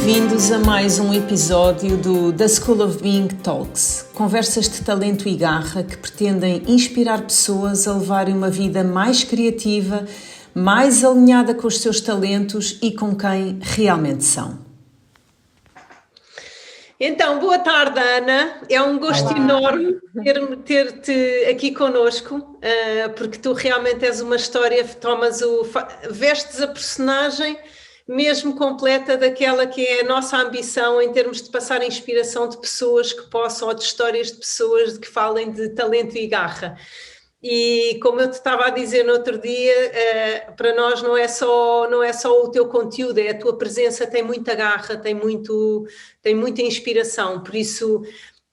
Bem-vindos a mais um episódio do The School of Being Talks, conversas de talento e garra que pretendem inspirar pessoas a levarem uma vida mais criativa, mais alinhada com os seus talentos e com quem realmente são. Então, boa tarde, Ana. É um gosto enorme ter-te aqui connosco, porque tu realmente és uma história, vestes a personagem mesmo completa daquela que é a nossa ambição em termos de passar a inspiração de pessoas que possam, ou de histórias de pessoas que falem de talento e garra. E como eu te estava a dizer no outro dia, para nós não é só o teu conteúdo, é a tua presença, tem muita garra, tem muita inspiração, por isso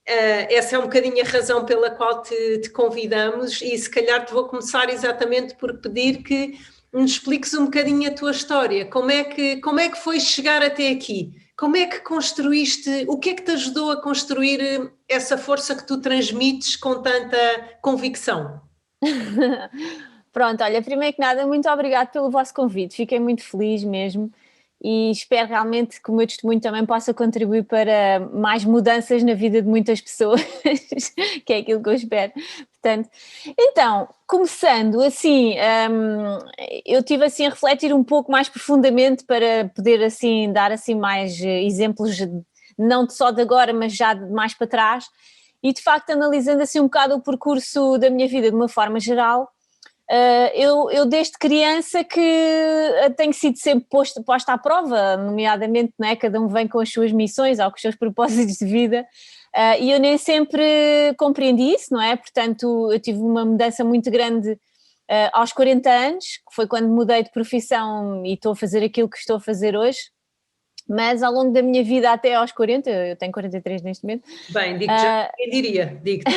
essa é um bocadinho a razão pela qual te convidamos e se calhar te vou começar exatamente por pedir que nos expliques um bocadinho a tua história, como é que foi chegar até aqui? Como é que construíste, o que é que te ajudou a construir essa força que tu transmites com tanta convicção? Pronto, olha, primeiro que nada, muito obrigada pelo vosso convite, fiquei muito feliz mesmo e espero realmente que o meu testemunho também possa contribuir para mais mudanças na vida de muitas pessoas, que é aquilo que eu espero. Portanto, então, começando assim, eu estive assim a refletir um pouco mais profundamente para poder assim dar assim mais exemplos, não só de agora, mas já de mais para trás, e de facto analisando assim um bocado o percurso da minha vida de uma forma geral. Eu desde criança que tenho sido sempre posta à prova, nomeadamente, não é? Cada um vem com as suas missões ou com os seus propósitos de vida, e eu nem sempre compreendi isso, não é? Portanto, eu tive uma mudança muito grande aos 40 anos, que foi quando mudei de profissão e estou a fazer aquilo que estou a fazer hoje. Mas ao longo da minha vida até aos 40, eu tenho 43 neste momento. Bem, digo já, quem diria, digo-te.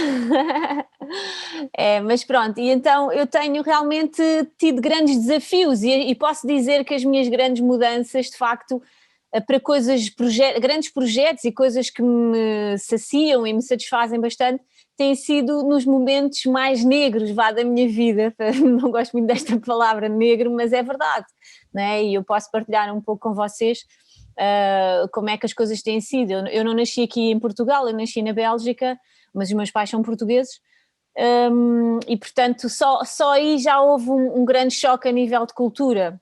Mas pronto, e então eu tenho realmente tido grandes desafios e posso dizer que as minhas grandes mudanças, de facto, para grandes projetos e coisas que me saciam e me satisfazem bastante, têm sido nos momentos mais negros, da minha vida. Não gosto muito desta palavra negro, mas é verdade, não é? E eu posso partilhar um pouco com vocês como é que as coisas têm sido. Eu não nasci aqui em Portugal, eu nasci na Bélgica, mas os meus pais são portugueses. E portanto só aí já houve um grande choque a nível de cultura,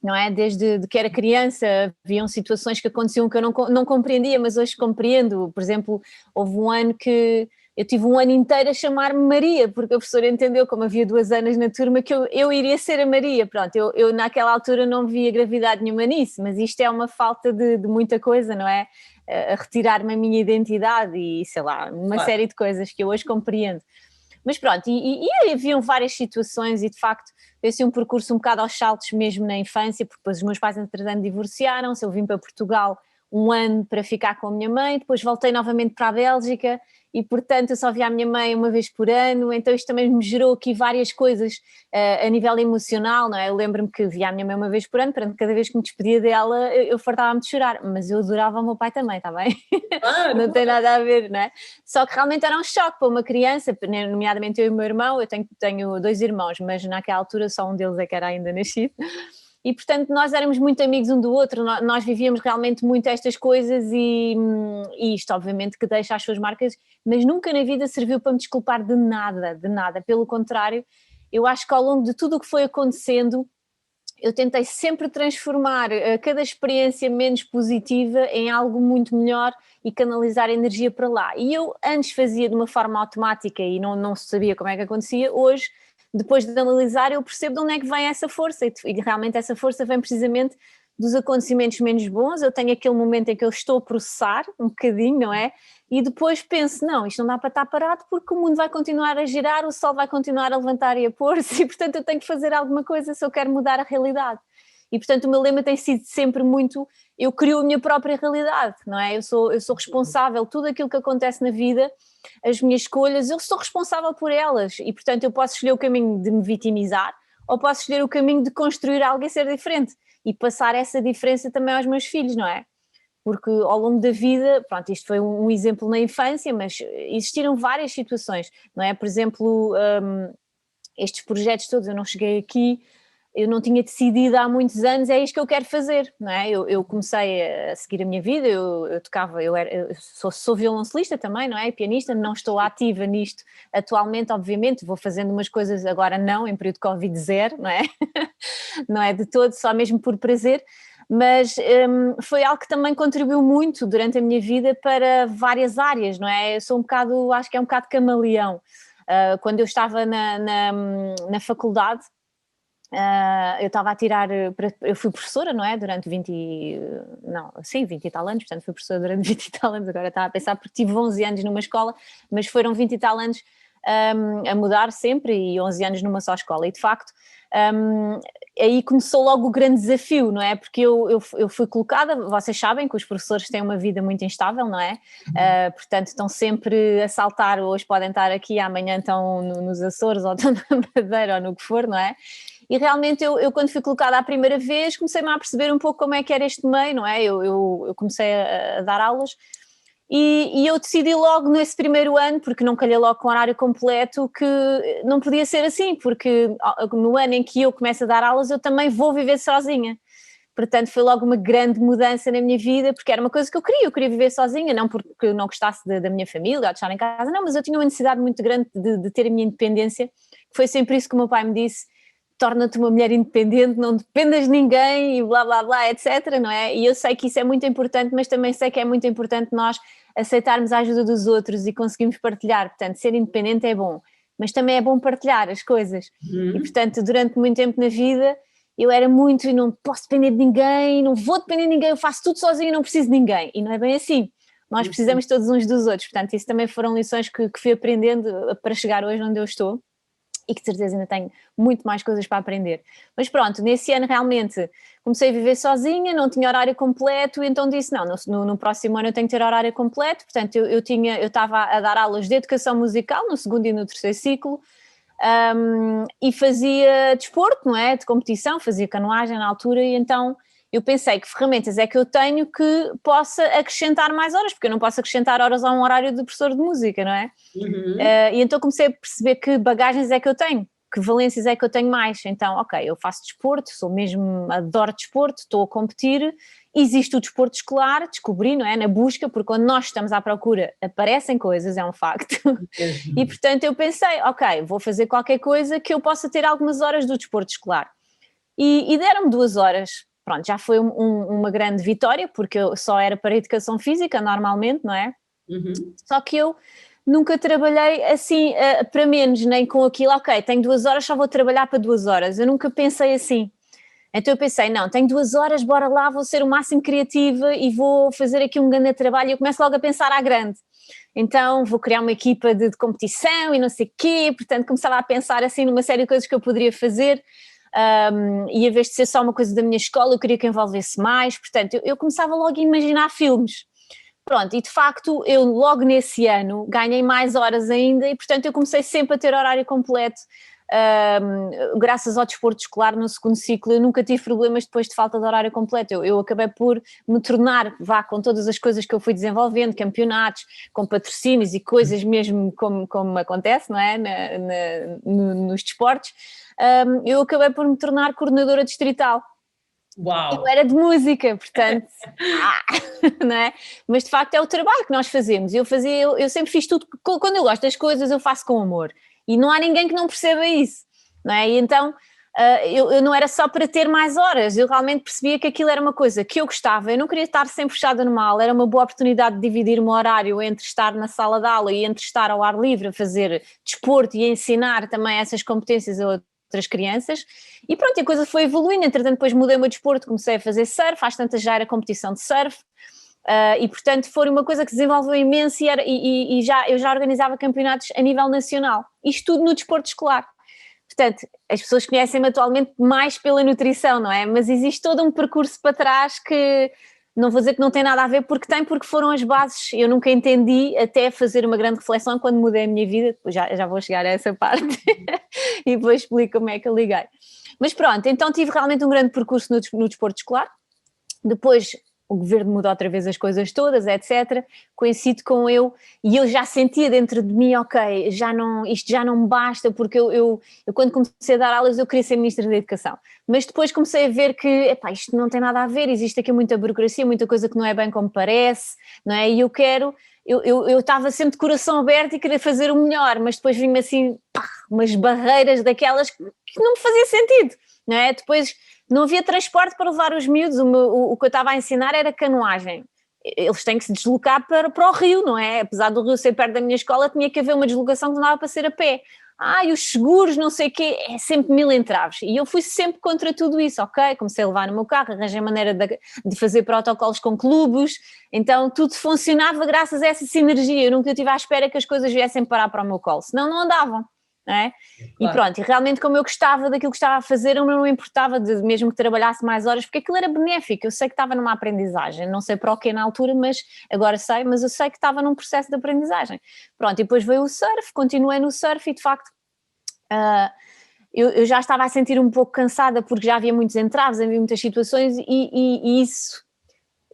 não é? Desde que era criança haviam situações que aconteciam que eu não compreendia, mas hoje compreendo. Por exemplo, houve um ano que eu tive um ano inteiro a chamar-me Maria, porque a professora entendeu, como havia 2 Anas na turma, que eu iria ser a Maria. Pronto, eu naquela altura não via gravidade nenhuma nisso, mas isto é uma falta de muita coisa, não é? A retirar-me a minha identidade e sei lá, uma série de coisas que eu hoje compreendo. Mas pronto, e haviam várias situações e de facto foi um percurso um bocado aos saltos mesmo na infância, porque depois os meus pais entretanto divorciaram-se, eu vim para Portugal um ano para ficar com a minha mãe, depois voltei novamente para a Bélgica e portanto eu só via a minha mãe uma vez por ano, então isto também me gerou aqui várias coisas a nível emocional, não é? Eu lembro-me que via a minha mãe uma vez por ano, portanto cada vez que me despedia dela eu fartava-me de chorar, mas eu adorava o meu pai também, está bem? Claro. Não tem nada a ver, não é? Só que realmente era um choque para uma criança, nomeadamente eu e o meu irmão, eu tenho 2 irmãos, mas naquela altura só um deles é que era ainda nascido. E portanto nós éramos muito amigos um do outro, nós vivíamos realmente muito estas coisas e isto obviamente que deixa as suas marcas, mas nunca na vida serviu para me desculpar de nada, pelo contrário, eu acho que ao longo de tudo o que foi acontecendo, eu tentei sempre transformar cada experiência menos positiva em algo muito melhor e canalizar a energia para lá. E eu antes fazia de uma forma automática e não sabia como é que acontecia, hoje depois de analisar, eu percebo de onde é que vem essa força, e realmente essa força vem precisamente dos acontecimentos menos bons. Eu tenho aquele momento em que eu estou a processar um bocadinho, não é? E depois penso, não, isto não dá para estar parado porque o mundo vai continuar a girar, o sol vai continuar a levantar e a pôr-se, e portanto eu tenho que fazer alguma coisa se eu quero mudar a realidade. E portanto o meu lema tem sido sempre muito, eu crio a minha própria realidade, não é? Eu sou responsável, tudo aquilo que acontece na vida, as minhas escolhas, eu sou responsável por elas e portanto eu posso escolher o caminho de me vitimizar ou posso escolher o caminho de construir algo e ser diferente e passar essa diferença também aos meus filhos, não é? Porque ao longo da vida, pronto, isto foi um exemplo na infância, mas existiram várias situações, não é? Por exemplo, estes projetos todos, eu não cheguei aqui eu não tinha decidido há muitos anos, é isto que eu quero fazer, não é? Eu comecei a seguir a minha vida, eu tocava, eu sou violoncelista também, não é? Pianista, não estou ativa nisto atualmente, obviamente, vou fazendo umas coisas agora não, em período de Covid zero, não é? Não é de todo, só mesmo por prazer, mas foi algo que também contribuiu muito durante a minha vida para várias áreas, não é? Eu sou um bocado, acho que é um bocado camaleão. Quando eu estava na faculdade, eu estava a tirar, eu fui professora, não é? Durante 20 e tal anos, portanto fui professora durante 20 e tal anos, agora estava a pensar porque tive 11 anos numa escola, mas foram 20 e tal anos a mudar sempre e 11 anos numa só escola e de facto aí começou logo o grande desafio, não é? Porque eu fui colocada, vocês sabem que os professores têm uma vida muito instável, não é? Portanto estão sempre a saltar, hoje podem estar aqui, amanhã estão nos Açores ou estão na Madeira ou no que for, não é? E realmente eu quando fui colocada a primeira vez comecei-me a perceber um pouco como é que era este meio, não é? Eu comecei a dar aulas e eu decidi logo nesse primeiro ano, porque não calhei logo com horário completo, que não podia ser assim, porque no ano em que eu começo a dar aulas eu também vou viver sozinha. Portanto foi logo uma grande mudança na minha vida, porque era uma coisa que eu queria viver sozinha, não porque eu não gostasse da minha família ou de estar em casa, não, mas eu tinha uma necessidade muito grande de ter a minha independência, foi sempre isso que o meu pai me disse, torna-te uma mulher independente, não dependas de ninguém e blá blá blá, etc, não é? E eu sei que isso é muito importante, mas também sei que é muito importante nós aceitarmos a ajuda dos outros e conseguirmos partilhar, portanto ser independente é bom, mas também é bom partilhar as coisas e portanto durante muito tempo na vida eu era muito e não posso depender de ninguém, não vou depender de ninguém, eu faço tudo sozinho e não preciso de ninguém, e não é bem assim, nós precisamos todos uns dos outros, portanto isso também foram lições que fui aprendendo para chegar hoje onde eu estou e que de certeza ainda tenho muito mais coisas para aprender. Mas pronto, nesse ano realmente comecei a viver sozinha, não tinha horário completo, então disse não, no próximo ano eu tenho que ter horário completo, portanto eu estava a dar aulas de educação musical no segundo e no terceiro ciclo, e fazia desporto, não é, de competição, fazia canoagem na altura e então eu pensei que ferramentas é que eu tenho que possa acrescentar mais horas, porque eu não posso acrescentar horas a um horário de professor de música, não é? E então comecei a perceber que bagagens é que eu tenho, que valências é que eu tenho mais, então ok, eu faço desporto, adoro desporto, estou a competir, existe o desporto escolar, descobri, não é, na busca, porque quando nós estamos à procura aparecem coisas, é um facto, e portanto eu pensei, ok, vou fazer qualquer coisa que eu possa ter algumas horas do desporto escolar, e deram-me 2 horas, pronto, já foi uma grande vitória, porque eu só era para a educação física normalmente, não é? Só que eu nunca trabalhei assim para menos, nem com aquilo, ok, tenho 2 horas, só vou trabalhar para 2 horas, eu nunca pensei assim. Então eu pensei, não, tenho 2 horas, bora lá, vou ser o máximo criativa e vou fazer aqui um grande trabalho, e eu começo logo a pensar à grande. Então vou criar uma equipa de competição e não sei o quê, portanto começava a pensar assim numa série de coisas que eu poderia fazer, e em vez de ser só uma coisa da minha escola, eu queria que envolvesse mais, portanto eu começava logo a imaginar filmes. Pronto, e de facto eu logo nesse ano ganhei mais horas ainda e portanto eu comecei sempre a ter horário completo, graças ao desporto escolar no segundo ciclo eu nunca tive problemas depois de falta de horário completo, eu acabei por me tornar, com todas as coisas que eu fui desenvolvendo, campeonatos, com patrocínios e coisas mesmo como acontece, não é, nos desportos, eu acabei por me tornar coordenadora distrital. Uau. Eu era de música, portanto, não é? Mas de facto é o trabalho que nós fazemos. Eu sempre fiz tudo, quando eu gosto das coisas eu faço com amor e não há ninguém que não perceba isso, não é? E então eu não era só para ter mais horas, eu realmente percebia que aquilo era uma coisa que eu gostava, eu não queria estar sempre fechada numa aula, era uma boa oportunidade de dividir o meu horário entre estar na sala de aula e entre estar ao ar livre a fazer desporto e a ensinar também essas competências a outras crianças, e pronto, a coisa foi evoluindo, entretanto depois mudei o meu desporto, comecei a fazer surf, às tantas já era competição de surf, e portanto foi uma coisa que se desenvolveu imenso e eu já organizava campeonatos a nível nacional, isto tudo no desporto escolar. Portanto, as pessoas conhecem-me atualmente mais pela nutrição, não é? Mas existe todo um percurso para trás que não vou dizer que não tem nada a ver, porque foram as bases, eu nunca entendi até fazer uma grande reflexão quando mudei a minha vida, já vou chegar a essa parte e depois explico como é que eu liguei. Mas pronto, então tive realmente um grande percurso no desporto escolar, depois o governo muda outra vez as coisas todas, etc. Coincido com eu, e eu já sentia dentro de mim, ok, isto já não me basta, porque eu quando comecei a dar aulas eu queria ser Ministra da Educação, mas depois comecei a ver que, epá, isto não tem nada a ver, existe aqui muita burocracia, muita coisa que não é bem como parece, não é? E eu estava sempre de coração aberto e queria fazer o melhor, mas depois vinha assim, pá, umas barreiras daquelas que não me fazia sentido, não é? Depois não havia transporte para levar os miúdos, o que eu estava a ensinar era canoagem. Eles têm que se deslocar para o rio, não é? Apesar do rio ser perto da minha escola, tinha que haver uma deslocação que não dava para ser a pé. E os seguros, não sei o quê, é sempre mil entraves. E eu fui sempre contra tudo isso, ok? Comecei a levar no meu carro, arranjei maneira de fazer protocolos com clubes, então tudo funcionava graças a essa sinergia. Eu nunca estive à espera que as coisas viessem parar para o meu colo, senão não andavam. Não é? Claro. E pronto, e realmente como eu gostava daquilo que estava a fazer, eu não me importava mesmo que trabalhasse mais horas, porque aquilo era benéfico, eu sei que estava numa aprendizagem, não sei para o que na altura, mas agora sei, mas eu sei que estava num processo de aprendizagem. Pronto, e depois veio o surf, continuei no surf e de facto eu já estava a sentir um pouco cansada porque já havia muitos entraves, havia muitas situações e isso...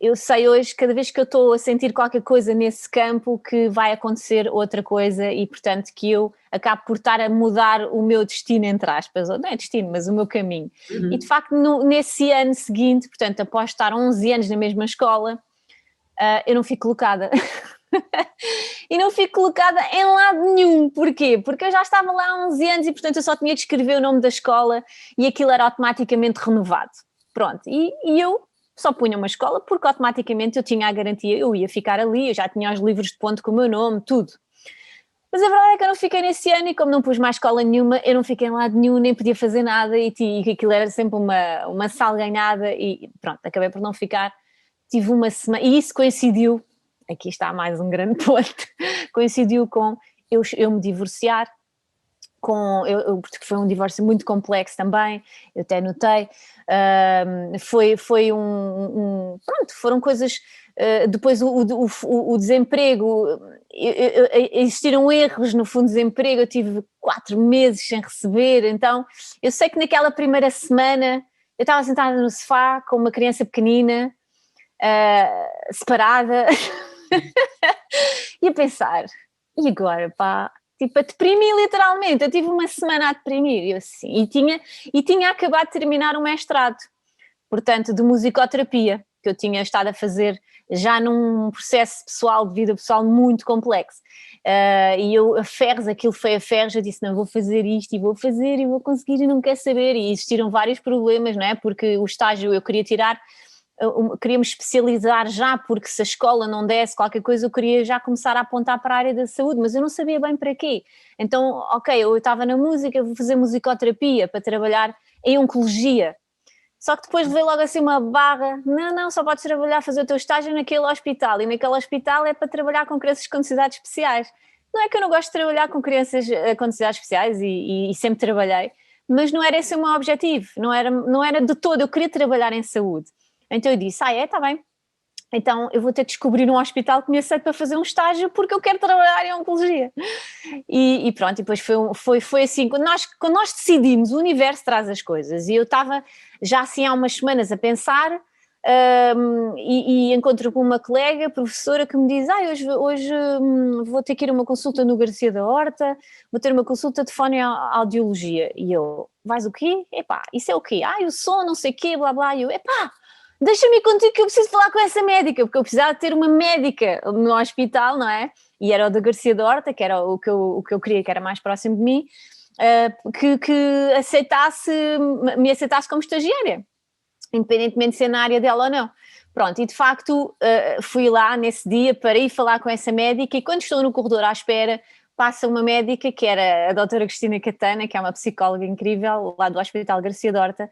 Eu sei hoje, cada vez que eu estou a sentir qualquer coisa nesse campo, que vai acontecer outra coisa e, portanto, que eu acabo por estar a mudar o meu destino, entre aspas, não é destino, mas o meu caminho. Uhum. E, de facto, nesse ano seguinte, portanto, após estar 11 anos na mesma escola, eu não fico colocada. E não fico colocada em lado nenhum. Porquê? Porque eu já estava lá há 11 anos e, portanto, eu só tinha de escrever o nome da escola e aquilo era automaticamente renovado. Pronto, e eu só punha uma escola porque automaticamente eu tinha a garantia, eu ia ficar ali, eu já tinha os livros de ponto com o meu nome, tudo. Mas a verdade é que eu não fiquei nesse ano e como não pus mais escola nenhuma, eu não fiquei em lado nenhum, nem podia fazer nada e aquilo era sempre uma salganhada e pronto, acabei por não ficar. Tive uma semana, e isso coincidiu, aqui está mais um grande ponto, coincidiu com eu me divorciar, porque foi um divórcio muito complexo também, eu até notei, foi pronto, foram coisas, depois o desemprego, existiram erros no fundo de desemprego, eu tive 4 meses sem receber, então eu sei que naquela primeira semana eu estava sentada no sofá com uma criança pequenina, separada, e a pensar, e agora pá, tipo, a deprimir literalmente, eu tive uma semana a deprimir, eu assim, e tinha acabado de terminar o mestrado, portanto, de musicoterapia, que eu tinha estado a fazer já num processo pessoal, de vida pessoal muito complexo, e eu a ferros, aquilo foi a ferros, eu disse, não, vou fazer isto, e vou fazer, e vou conseguir, e não quero saber, e existiram vários problemas, não é, porque o estágio eu queria tirar, queria-me especializar já, porque se a escola não desse qualquer coisa, eu queria já começar a apontar para a área da saúde, mas eu não sabia bem para quê. Então, ok, eu estava na música, eu vou fazer musicoterapia para trabalhar em oncologia. Só que depois veio logo assim uma barra, não, só podes trabalhar, fazer o teu estágio naquele hospital, e naquele hospital é para trabalhar com crianças com necessidades especiais. Não é que eu não gosto de trabalhar com crianças com necessidades especiais, e sempre trabalhei, mas não era esse o meu objetivo, não era de todo, eu queria trabalhar em saúde. Então eu disse, está bem, então eu vou ter que descobrir um hospital que me aceite para fazer um estágio porque eu quero trabalhar em oncologia. E pronto, e depois foi assim, quando nós decidimos, o universo traz as coisas, e eu estava já assim há umas semanas a pensar, e encontro com uma colega, professora, que me diz, hoje vou ter que ir a uma consulta no Garcia da Horta, vou ter uma consulta de fonoaudiologia, e eu, vais o quê? Epá, isso é o quê? O som, não sei o quê, blá blá, e eu, epá, deixa-me ir contigo que eu preciso falar com essa médica, porque eu precisava ter uma médica no hospital, não é? E era o da Garcia da Horta, que era o que eu queria, que era mais próximo de mim, que me aceitasse como estagiária, independentemente de ser na área dela ou não. Pronto, e de facto fui lá nesse dia para ir falar com essa médica, e quando estou no corredor à espera, passa uma médica, que era a doutora Cristina Catana, que é uma psicóloga incrível, lá do Hospital Garcia da Horta,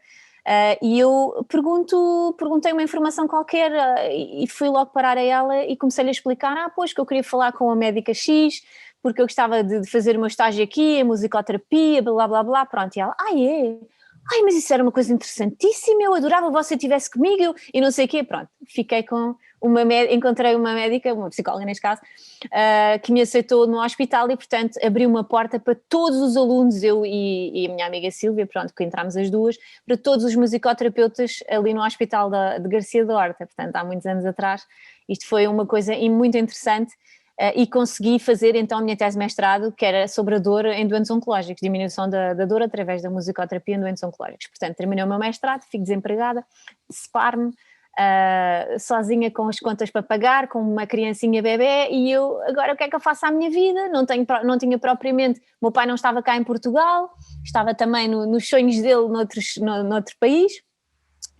e eu perguntei uma informação qualquer, e fui logo parar a ela e comecei-lhe a explicar, pois que eu queria falar com a médica X, porque eu gostava de fazer o meu estágio aqui, a musicoterapia, blá blá blá, pronto, e ela, é? Mas isso era uma coisa interessantíssima, eu adorava que você estivesse comigo, e não sei o quê, pronto, fiquei com encontrei uma médica, uma psicóloga neste caso, que me aceitou no hospital e, portanto, abriu uma porta para todos os alunos, eu e a minha amiga Sílvia, pronto, que entramos as duas, para todos os musicoterapeutas ali no hospital de Garcia de Horta, portanto, há muitos anos atrás. Isto foi uma coisa muito interessante. E consegui fazer então a minha tese de mestrado, que era sobre a dor em doentes oncológicos, diminuição da dor através da musicoterapia em doentes oncológicos. Portanto, terminei o meu mestrado, fico desempregada, separo-me, sozinha com as contas para pagar, com uma criancinha bebé, e eu, agora o que é que eu faço à minha vida? Não tinha propriamente, meu pai não estava cá em Portugal, estava também nos sonhos dele noutro país,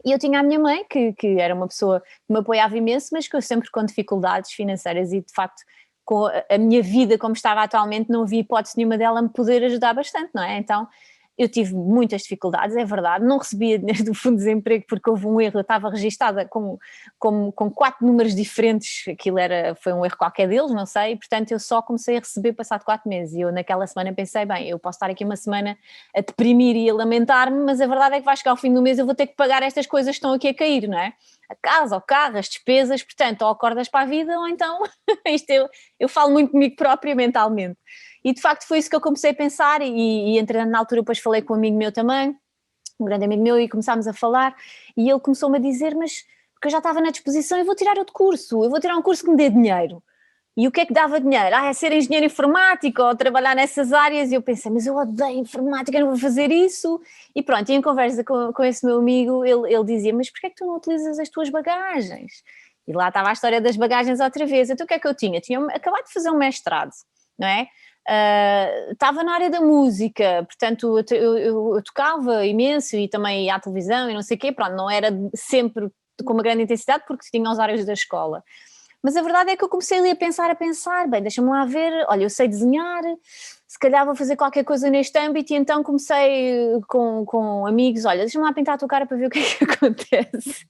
e eu tinha a minha mãe, que era uma pessoa que me apoiava imenso, mas que eu sempre com dificuldades financeiras e de facto com a minha vida como estava atualmente não havia hipótese nenhuma dela me poder ajudar bastante, não é? Então eu tive muitas dificuldades, é verdade, não recebia dinheiro do Fundo de Desemprego porque houve um erro, eu estava registada com 4 números diferentes, foi um erro qualquer deles, não sei, e portanto eu só comecei a receber passado 4 meses, e eu naquela semana pensei, bem, eu posso estar aqui uma semana a deprimir e a lamentar-me, mas a verdade é que vai chegar ao fim do mês eu vou ter que pagar estas coisas que estão aqui a cair, não é? A casa, o carro, as despesas, portanto, ou acordas para a vida ou então, eu falo muito comigo própria mentalmente. E de facto foi isso que eu comecei a pensar e entretanto na altura depois falei com um amigo meu também, um grande amigo meu, e começámos a falar e ele começou-me a dizer, mas porque eu já estava na disposição, eu vou tirar outro curso, eu vou tirar um curso que me dê dinheiro. E o que é que dava dinheiro? É ser engenheiro informático ou trabalhar nessas áreas. E eu pensei, mas eu odeio informática, não vou fazer isso. E pronto, e em conversa com esse meu amigo, ele dizia, mas porquê é que tu não utilizas as tuas bagagens? E lá estava a história das bagagens outra vez. Então o que é que eu tinha? Tinha acabado de fazer um mestrado, não é? Estava na área da música, portanto eu tocava imenso e também ia à televisão e não sei o quê, pronto, não era sempre com uma grande intensidade porque tinha os horários da escola. Mas a verdade é que eu comecei ali a pensar, bem, deixa-me lá ver, olha, eu sei desenhar, se calhar vou fazer qualquer coisa neste âmbito, e então comecei com amigos, olha, deixa-me lá pintar a tua cara para ver o que é que acontece.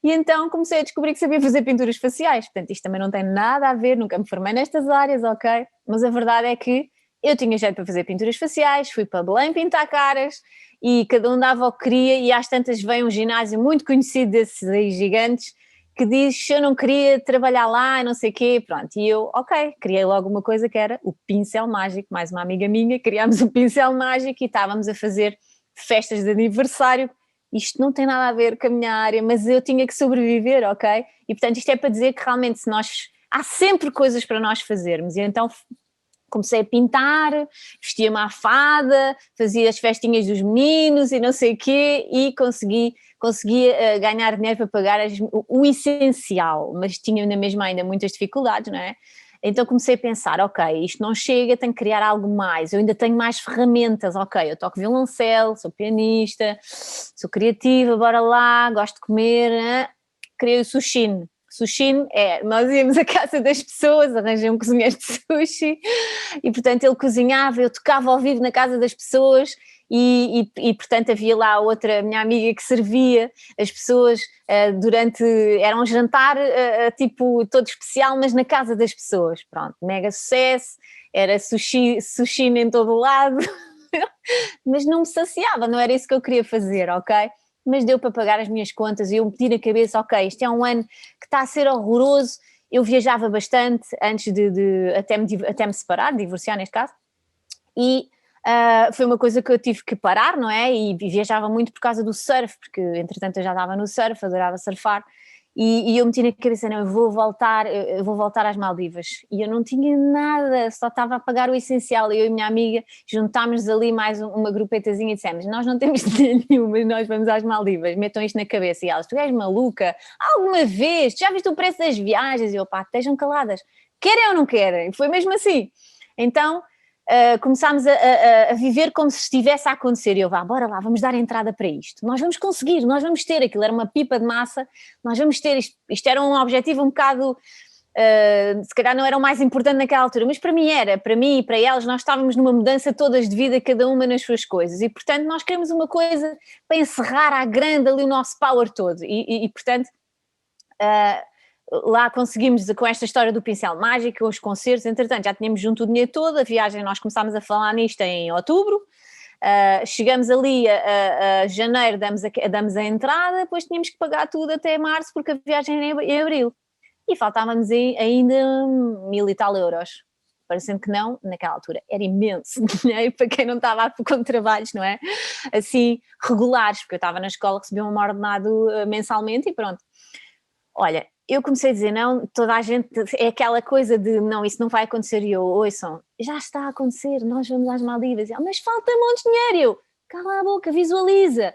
E então comecei a descobrir que sabia fazer pinturas faciais, portanto isto também não tem nada a ver, nunca me formei nestas áreas, ok? Mas a verdade é que eu tinha jeito para fazer pinturas faciais, fui para Belém pintar caras, e cada um dava o que queria, e às tantas veio um ginásio muito conhecido desses aí gigantes, que diz que eu não queria trabalhar lá, não sei o quê, pronto, e eu, ok, criei logo uma coisa que era o pincel mágico, mais uma amiga minha, criámos o pincel mágico e estávamos a fazer festas de aniversário. Isto não tem nada a ver com a minha área, mas eu tinha que sobreviver, ok? E portanto isto é para dizer que realmente há sempre coisas para nós fazermos, e então comecei a pintar, vestia-me à fada, fazia as festinhas dos meninos e não sei o quê, e conseguia ganhar dinheiro para pagar o essencial, mas tinha na mesma ainda muitas dificuldades, não é? Então comecei a pensar, ok, isto não chega, tenho que criar algo mais, eu ainda tenho mais ferramentas, ok, eu toco violoncelo, sou pianista, sou criativa, bora lá, gosto de comer, criei o Sushin. Sushin nós íamos à casa das pessoas, arranjei um cozinheiro de sushi e portanto ele cozinhava, eu tocava ao vivo na casa das pessoas e portanto havia lá outra minha amiga que servia as pessoas era um jantar tipo todo especial, mas na casa das pessoas, pronto, mega sucesso, era sushi em todo o lado, mas não me saciava, não era isso que eu queria fazer, ok? Mas deu para pagar as minhas contas e eu meti na cabeça, ok, isto é um ano que está a ser horroroso, eu viajava bastante antes até me separar, divorciar neste caso, e foi uma coisa que eu tive que parar, não é? E viajava muito por causa do surf, porque entretanto eu já estava no surf, adorava surfar, e eu meti na cabeça, não, eu vou voltar às Maldivas, e eu não tinha nada, só estava a pagar o essencial, eu e a minha amiga juntámos ali mais uma grupetazinha e dissemos, nós não temos dinheiro nenhum, mas nós vamos às Maldivas, metam isto na cabeça, e elas, tu és maluca, alguma vez, tu já viste o preço das viagens? E eu, pá, estejam caladas, querem ou não querem? Foi mesmo assim, então começámos a viver como se estivesse a acontecer, e eu, bora lá, vamos dar entrada para isto, nós vamos conseguir, nós vamos ter, aquilo era uma pipa de massa, nós vamos ter, isto era um objetivo um bocado, se calhar não era o mais importante naquela altura, mas para mim e para elas, nós estávamos numa mudança todas de vida, cada uma nas suas coisas, e portanto nós queremos uma coisa para encerrar à grande ali o nosso power todo, e portanto lá conseguimos, com esta história do pincel mágico, os concertos, entretanto já tínhamos junto o dinheiro todo, a viagem nós começámos a falar nisto em outubro, chegamos ali a janeiro, damos a entrada, depois tínhamos que pagar tudo até março, porque a viagem era em abril, e faltávamos ainda 1000 e tal euros. Parecendo que não, naquela altura era imenso dinheiro para quem não estava com trabalhos, não é? Assim, regulares, porque eu estava na escola, recebia um ordenado mensalmente e pronto. Olha, eu comecei a dizer não, toda a gente, é aquela coisa de não, isso não vai acontecer, e eu, ouçam, já está a acontecer, nós vamos às Maldivas, e, mas falta monte de dinheiro, eu, cala a boca, visualiza,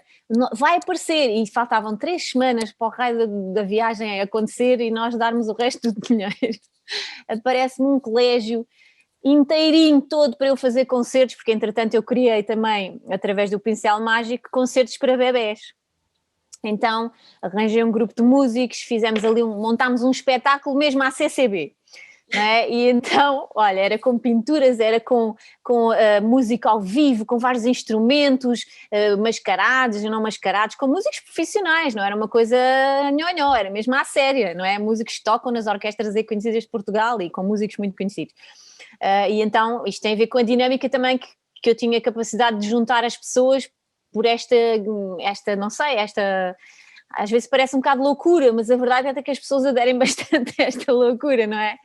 vai aparecer, e faltavam 3 semanas para o raio da viagem acontecer e nós darmos o resto do dinheiro. Aparece-me um colégio inteirinho todo para eu fazer concertos, porque entretanto eu criei também, através do Pincel Mágico, concertos para bebés. Então arranjei um grupo de músicos, fizemos ali montámos um espetáculo mesmo à CCB, não é? E então, olha, era com pinturas, era com música ao vivo, com vários instrumentos, mascarados e não mascarados, com músicos profissionais, não era uma coisa nhonhó, era mesmo à séria, não é? Músicos que tocam nas orquestras aí conhecidas de Portugal e com músicos muito conhecidos. E então isto tem a ver com a dinâmica também que eu tinha capacidade de juntar as pessoas por esta, não sei, às vezes parece um bocado loucura, mas a verdade é que as pessoas aderem bastante a esta loucura, não é?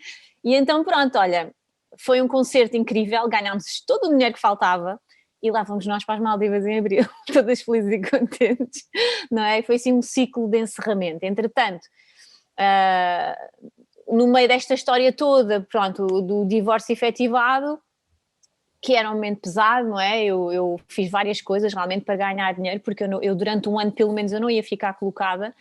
E então pronto, olha, foi um concerto incrível, ganhámos todo o dinheiro que faltava e lá fomos nós para as Maldivas em abril, todas felizes e contentes, não é? Foi assim um ciclo de encerramento. Entretanto, no meio desta história toda, pronto, do divórcio efetivado, que era um momento pesado, não é? Eu fiz várias coisas realmente para ganhar dinheiro, porque eu durante um ano pelo menos eu não ia ficar colocada,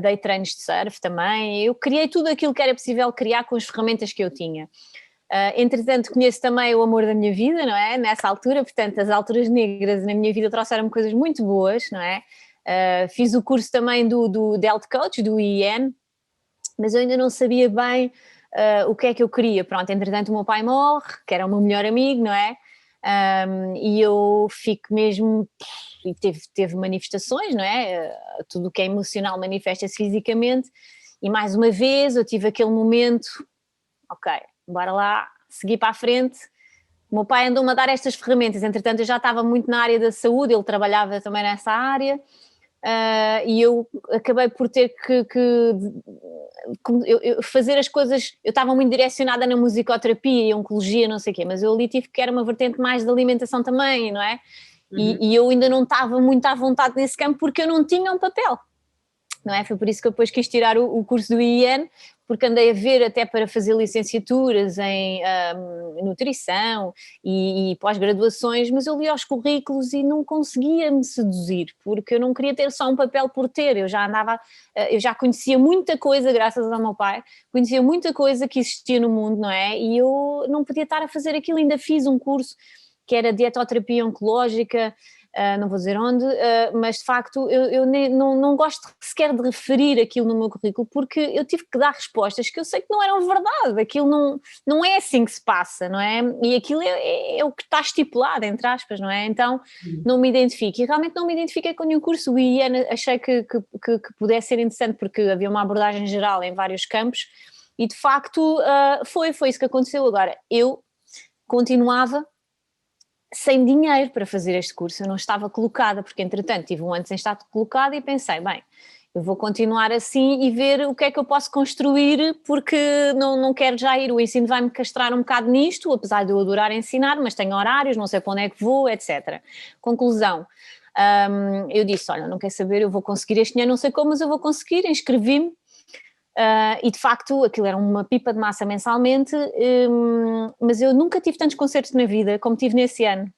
dei treinos de surf também, eu criei tudo aquilo que era possível criar com as ferramentas que eu tinha. Entretanto conheço também o amor da minha vida, não é? Nessa altura, portanto as alturas negras na minha vida trouxeram-me coisas muito boas, não é? Fiz o curso também do Health Coach, do IEN, mas eu ainda não sabia bem o que é que eu queria. Pronto, entretanto o meu pai morre, que era o meu melhor amigo, não é? E eu fico mesmo, e teve manifestações, não é? Tudo o que é emocional manifesta-se fisicamente, e mais uma vez eu tive aquele momento, ok, bora lá, seguir para a frente. O meu pai andou-me a dar estas ferramentas, entretanto eu já estava muito na área da saúde, ele trabalhava também nessa área, e eu acabei por ter que fazer as coisas, eu estava muito direcionada na musicoterapia e oncologia, não sei o quê, mas eu ali tive que era uma vertente mais de alimentação também, não é? E eu ainda não estava muito à vontade nesse campo porque eu não tinha um papel, não é? Foi por isso que eu depois quis tirar o curso do IEN, porque andei a ver até para fazer licenciaturas em nutrição e pós-graduações, mas eu li aos currículos e não conseguia me seduzir, porque eu não queria ter só um papel por ter, eu já conhecia muita coisa graças ao meu pai, conhecia muita coisa que existia no mundo, não é? E eu não podia estar a fazer aquilo, ainda fiz um curso que era dietoterapia oncológica, não vou dizer onde, mas de facto eu não gosto sequer de referir aquilo no meu currículo, porque eu tive que dar respostas que eu sei que não eram verdade, aquilo não é assim que se passa, não é? E aquilo é o que está estipulado, entre aspas, não é? Então não me identifico, e realmente não me identifiquei com nenhum curso, e achei que pudesse ser interessante, porque havia uma abordagem geral em vários campos, e de facto foi isso que aconteceu. Agora, eu continuava sem dinheiro para fazer este curso, eu não estava colocada, porque entretanto tive um ano sem estar colocada e pensei, bem, eu vou continuar assim e ver o que é que eu posso construir, porque não quero já ir, o ensino vai-me castrar um bocado nisto, apesar de eu adorar ensinar, mas tenho horários, não sei para onde é que vou, etc. Conclusão, eu disse, olha, não quer saber, eu vou conseguir este dinheiro, não sei como, mas eu vou conseguir, inscrevi-me. E de facto aquilo era uma pipa de massa mensalmente, mas eu nunca tive tantos concertos na vida como tive nesse ano.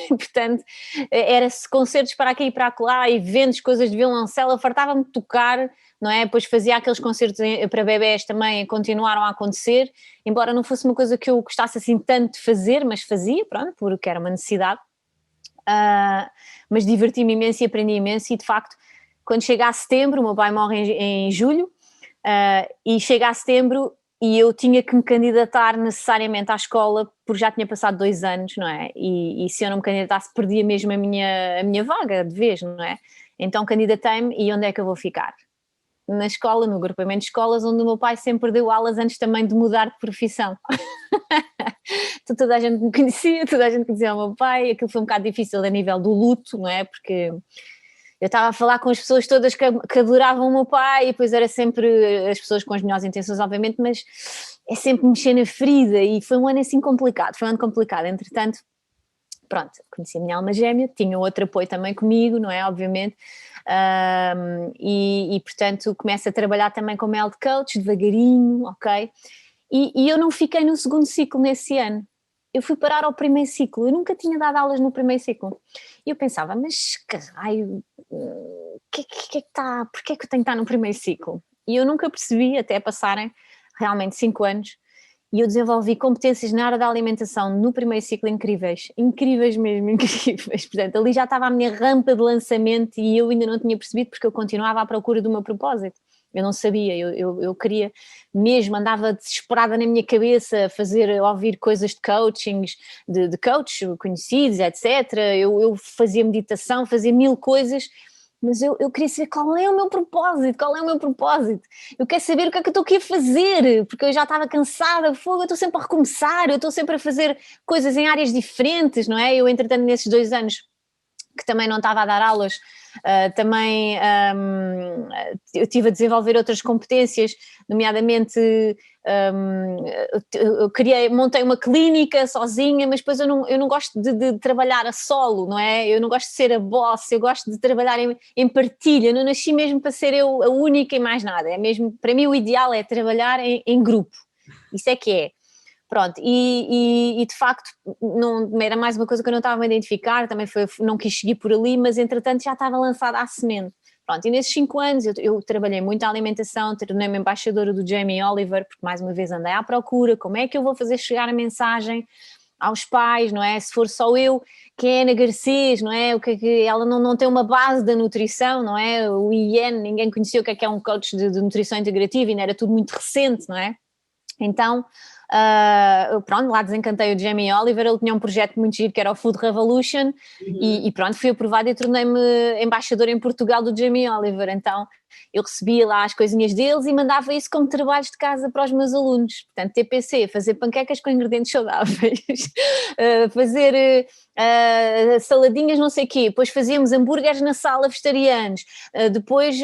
Portanto, era-se concertos para aqui e para acolá, eventos, coisas de violoncelo, fartava-me de tocar, não é? Depois fazia aqueles concertos para bebés também, continuaram a acontecer, embora não fosse uma coisa que eu gostasse assim tanto de fazer, mas fazia, pronto, porque era uma necessidade. Mas diverti-me imenso e aprendi imenso, e de facto quando chega a setembro, o meu pai morre em julho, e chega a setembro e eu tinha que me candidatar necessariamente à escola, porque já tinha passado 2 anos, não é? E se eu não me candidatasse perdia mesmo a minha vaga de vez, não é? Então candidatei-me, e onde é que eu vou ficar? Na escola, no agrupamento de escolas, onde o meu pai sempre deu aulas antes também de mudar de profissão. Então, toda a gente me conhecia, toda a gente conhecia o meu pai, aquilo foi um bocado difícil a nível do luto, não é? Porque eu estava a falar com as pessoas todas que adoravam o meu pai, e depois era sempre as pessoas com as melhores intenções, obviamente, mas é sempre mexer na ferida, e foi um ano assim complicado, entretanto, pronto, conheci a minha alma gêmea, tinha outro apoio também comigo, não é, obviamente, e portanto começo a trabalhar também como health coach, devagarinho, ok, e eu não fiquei no segundo ciclo nesse ano, eu fui parar ao primeiro ciclo, eu nunca tinha dado aulas no primeiro ciclo, e eu pensava, mas caralho, porquê é que eu tenho que estar no primeiro ciclo? E eu nunca percebi, até passarem realmente 5 anos, e eu desenvolvi competências na área da alimentação no primeiro ciclo incríveis mesmo, incríveis, portanto ali já estava a minha rampa de lançamento e eu ainda não tinha percebido porque eu continuava à procura do meu propósito, eu não sabia, eu queria mesmo, andava desesperada na minha cabeça a ouvir coisas de coachings, de coaches conhecidos, etc, eu fazia meditação, fazia 1000 coisas, mas eu queria saber qual é o meu propósito, eu quero saber o que é que eu estou aqui a fazer, porque eu já estava cansada, eu estou sempre a recomeçar, eu estou sempre a fazer coisas em áreas diferentes, não é? Eu entretanto nesses 2 anos que também não estava a dar aulas, eu estive a desenvolver outras competências, nomeadamente montei uma clínica sozinha, mas depois eu não gosto de trabalhar a solo, não é? Eu não gosto de ser a boss, eu gosto de trabalhar em partilha, eu não nasci mesmo para ser eu a única e mais nada, é mesmo, para mim o ideal é trabalhar em grupo, isso é que é. Pronto, e de facto não, era mais uma coisa que eu não estava a identificar, também não quis seguir por ali, mas entretanto já estava lançada à semente. Pronto, e nesses 5 anos eu trabalhei muito a alimentação, tornei-me embaixadora do Jamie Oliver, porque mais uma vez andei à procura, como é que eu vou fazer chegar a mensagem aos pais, não é? Se for só eu, quem é Ana Garcês, não é? O que é que ela não tem uma base da nutrição, não é? O IN, ninguém conhecia o que é um coach de nutrição integrativa, ainda era tudo muito recente, não é? Então, pronto, lá desencantei o Jamie Oliver, ele tinha um projeto muito giro que era o Food Revolution, e pronto, fui aprovada e tornei-me embaixadora em Portugal do Jamie Oliver, então eu recebia lá as coisinhas deles e mandava isso como trabalhos de casa para os meus alunos, portanto TPC, fazer panquecas com ingredientes saudáveis, fazer saladinhas não sei o quê, depois fazíamos hambúrgueres na sala vegetarianos, depois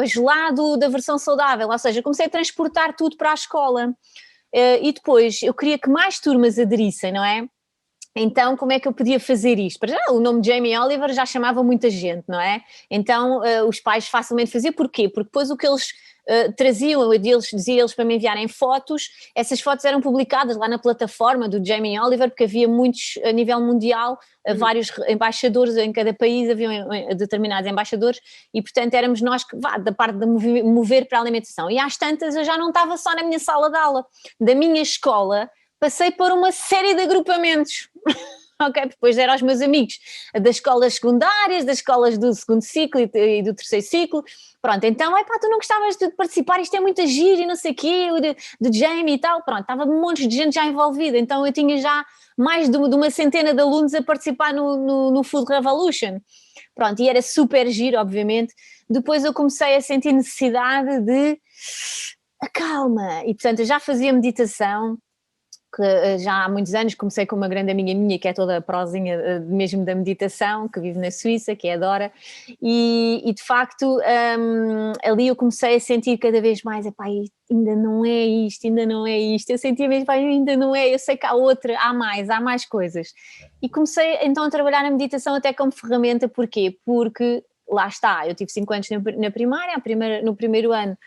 gelado da versão saudável, ou seja, comecei a transportar tudo para a escola. E depois eu queria que mais turmas aderissem, não é? Então como é que eu podia fazer isto? Para já o nome de Jamie Oliver já chamava muita gente, não é? Então os pais facilmente faziam, porquê? Porque depois o que eles traziam, dizia eles para me enviarem fotos, essas fotos eram publicadas lá na plataforma do Jamie Oliver, porque havia muitos, a nível mundial, vários embaixadores em cada país, haviam determinados embaixadores, e portanto éramos nós que, da parte de mover para a alimentação, e às tantas eu já não estava só na minha sala de aula, da minha escola passei por uma série de agrupamentos, ok, depois eram os meus amigos das escolas secundárias, das escolas do segundo ciclo e do terceiro ciclo, pronto, então, tu não gostavas de participar, isto é muito giro e não sei o quê, de Jamie e tal, pronto, estava um monte de gente já envolvida, então eu tinha já mais de uma centena de alunos a participar no Food Revolution, pronto, e era super giro, obviamente. Depois eu comecei a sentir necessidade de acalma, e portanto eu já fazia meditação, que já há muitos anos comecei com uma grande amiga minha que é toda prozinha mesmo da meditação, que vive na Suíça, que é a Dora, e de facto ali eu comecei a sentir cada vez mais, ainda não é isto, eu sentia mesmo, ainda não é, eu sei que há outra, há mais coisas, e comecei então a trabalhar na meditação até como ferramenta, porquê? Porque lá está, eu tive 5 anos na primária, no primeiro ano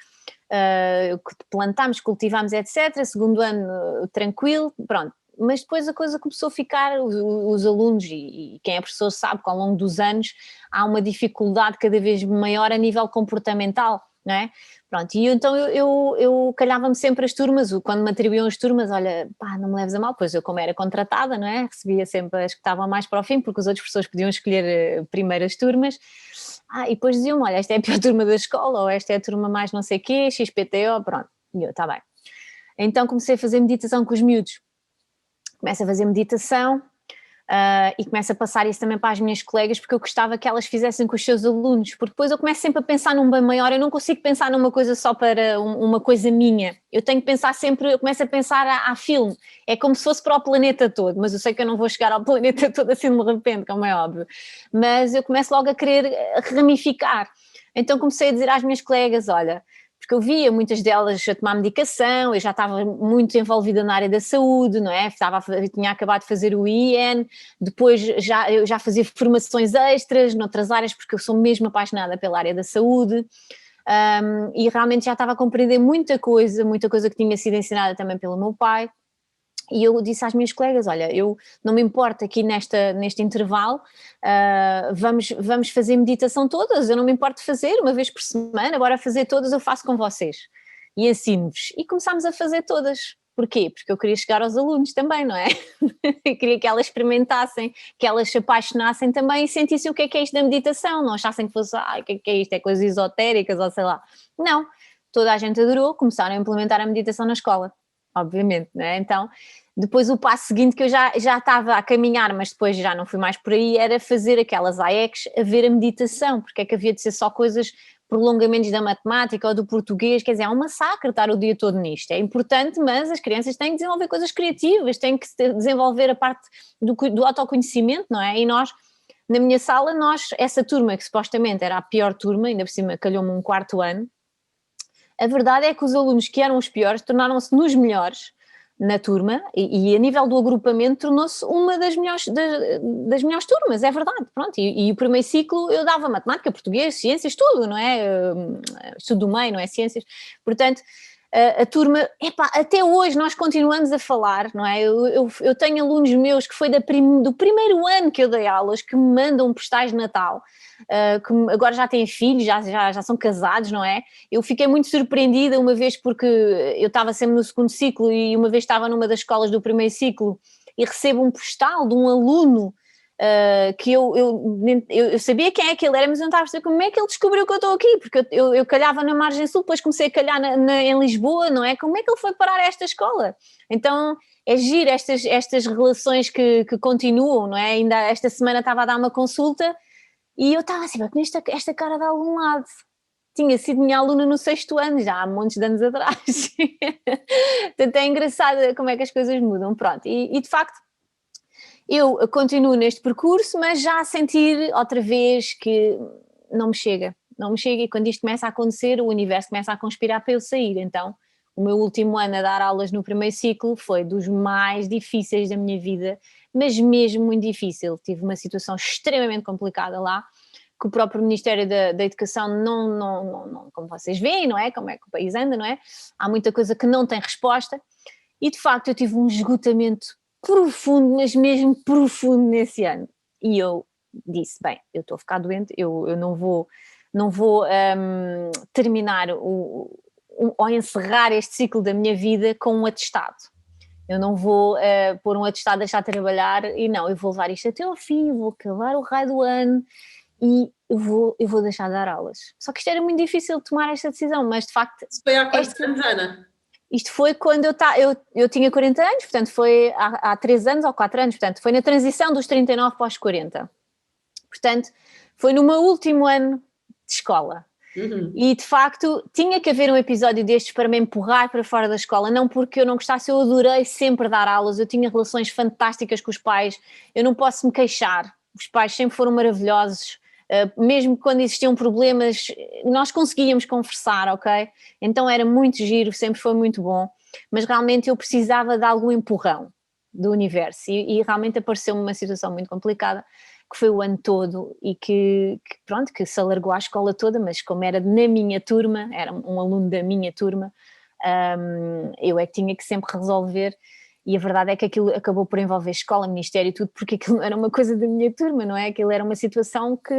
plantámos, cultivámos, etc. Segundo ano, tranquilo, pronto. Mas depois a coisa começou a ficar, os alunos, e quem é professor sabe que ao longo dos anos há uma dificuldade cada vez maior a nível comportamental, não é? Pronto, e então eu calhava-me sempre as turmas, quando me atribuíam as turmas, olha, não me leves a mal, pois eu como era contratada, não é? Recebia sempre as que estavam mais para o fim, porque os outros professores podiam escolher primeiro as turmas, e depois diziam-me, olha, esta é a pior turma da escola, ou esta é a turma mais não sei o quê, XPTO, pronto, e eu, está bem. Então comecei a fazer meditação com os miúdos, começo a fazer meditação, e começo a passar isso também para as minhas colegas, porque eu gostava que elas fizessem com os seus alunos, porque depois eu começo sempre a pensar num bem maior, eu não consigo pensar numa coisa só para uma coisa minha, eu tenho que pensar sempre, eu começo a pensar a filme, é como se fosse para o planeta todo, mas eu sei que eu não vou chegar ao planeta todo assim de repente, como é óbvio, mas eu começo logo a querer ramificar, então comecei a dizer às minhas colegas, olha, porque eu via muitas delas a tomar medicação, eu já estava muito envolvida na área da saúde, não é? Tinha acabado de fazer o IEN, depois eu já fazia formações extras noutras áreas, porque eu sou mesmo apaixonada pela área da saúde, e realmente já estava a compreender muita coisa que tinha sido ensinada também pelo meu pai. E eu disse às minhas colegas, olha, eu não me importo aqui neste intervalo, vamos fazer meditação todas, eu não me importo de fazer uma vez por semana, bora fazer todas, eu faço com vocês e ensino-vos. E começámos a fazer todas. Porquê? Porque eu queria chegar aos alunos também, não é? Eu queria que elas experimentassem, que elas se apaixonassem também e sentissem o que é isto da meditação, não achassem que fosse, o que é isto, é coisas esotéricas ou sei lá. Não, toda a gente adorou, começaram a implementar a meditação na escola, obviamente, não é? Então, depois o passo seguinte que eu já estava a caminhar, mas depois já não fui mais por aí, era fazer aquelas AECs a ver a meditação, porque é que havia de ser só coisas, prolongamentos da matemática ou do português, quer dizer, é um massacre estar o dia todo nisto, é importante, mas as crianças têm que desenvolver coisas criativas, têm que desenvolver a parte do autoconhecimento, não é? E nós, na minha sala, essa turma que supostamente era a pior turma, ainda por cima calhou-me um quarto ano, a verdade é que os alunos que eram os piores tornaram-se nos melhores na turma e a nível do agrupamento tornou-se uma das melhores turmas, é verdade, pronto, e o primeiro ciclo eu dava matemática, português, ciências, tudo, não é? Estudo do meio, não é? Ciências, portanto, a turma, até hoje nós continuamos a falar, não é? Eu tenho alunos meus que foi do primeiro ano que eu dei aulas, que me mandam postais de Natal, que agora já têm filhos, já são casados, não é? Eu fiquei muito surpreendida uma vez porque eu estava sempre no segundo ciclo e uma vez estava numa das escolas do primeiro ciclo e recebo um postal de um aluno que eu sabia quem é que ele era, mas eu não estava a perceber como é que ele descobriu que eu estou aqui, porque eu calhava na margem sul, depois comecei a calhar em Lisboa, não é? Como é que ele foi parar a esta escola? Então é giro estas relações que continuam, não é? Ainda esta semana estava a dar uma consulta e eu estava assim, mas esta cara de algum lado. Tinha sido minha aluna no 6º ano, já há montes de anos atrás. Portanto, é engraçado como é que as coisas mudam. Pronto, e de facto, eu continuo neste percurso, mas já a sentir outra vez que não me chega. E quando isto começa a acontecer, o universo começa a conspirar para eu sair. Então, o meu último ano a dar aulas no primeiro ciclo foi dos mais difíceis da minha vida, mas mesmo muito difícil. Tive uma situação extremamente complicada lá, que o próprio Ministério da Educação não, como vocês veem, não é? Como é que o país anda, não é? Há muita coisa que não tem resposta e de facto eu tive um esgotamento profundo, mas mesmo profundo nesse ano. E eu disse, bem, eu estou a ficar doente, eu não vou terminar ou encerrar este ciclo da minha vida com um atestado. Eu não vou pôr um atestado, deixar de trabalhar e não, eu vou levar isto até ao fim, vou acabar o raio do ano e eu vou deixar de dar aulas. Só que isto era muito difícil de tomar esta decisão, mas de facto... Isso foi há quantos anos, Ana? Isto foi quando eu tinha 40 anos, portanto foi há 3 anos ou 4 anos, portanto foi na transição dos 39 para os 40. Portanto, foi no meu último ano de escola. Uhum. E de facto tinha que haver um episódio destes para me empurrar para fora da escola, não porque eu não gostasse, eu adorei sempre dar aulas, eu tinha relações fantásticas com os pais, eu não posso me queixar, os pais sempre foram maravilhosos, mesmo quando existiam problemas, nós conseguíamos conversar, ok? Então era muito giro, sempre foi muito bom, mas realmente eu precisava de algum empurrão do universo e realmente apareceu-me uma situação muito complicada, que foi o ano todo e que se alargou à escola toda, mas como era na minha turma, era um aluno da minha turma, eu é que tinha que sempre resolver. E a verdade é que aquilo acabou por envolver escola, ministério e tudo, porque aquilo não era uma coisa da minha turma, não é? Aquilo era uma situação que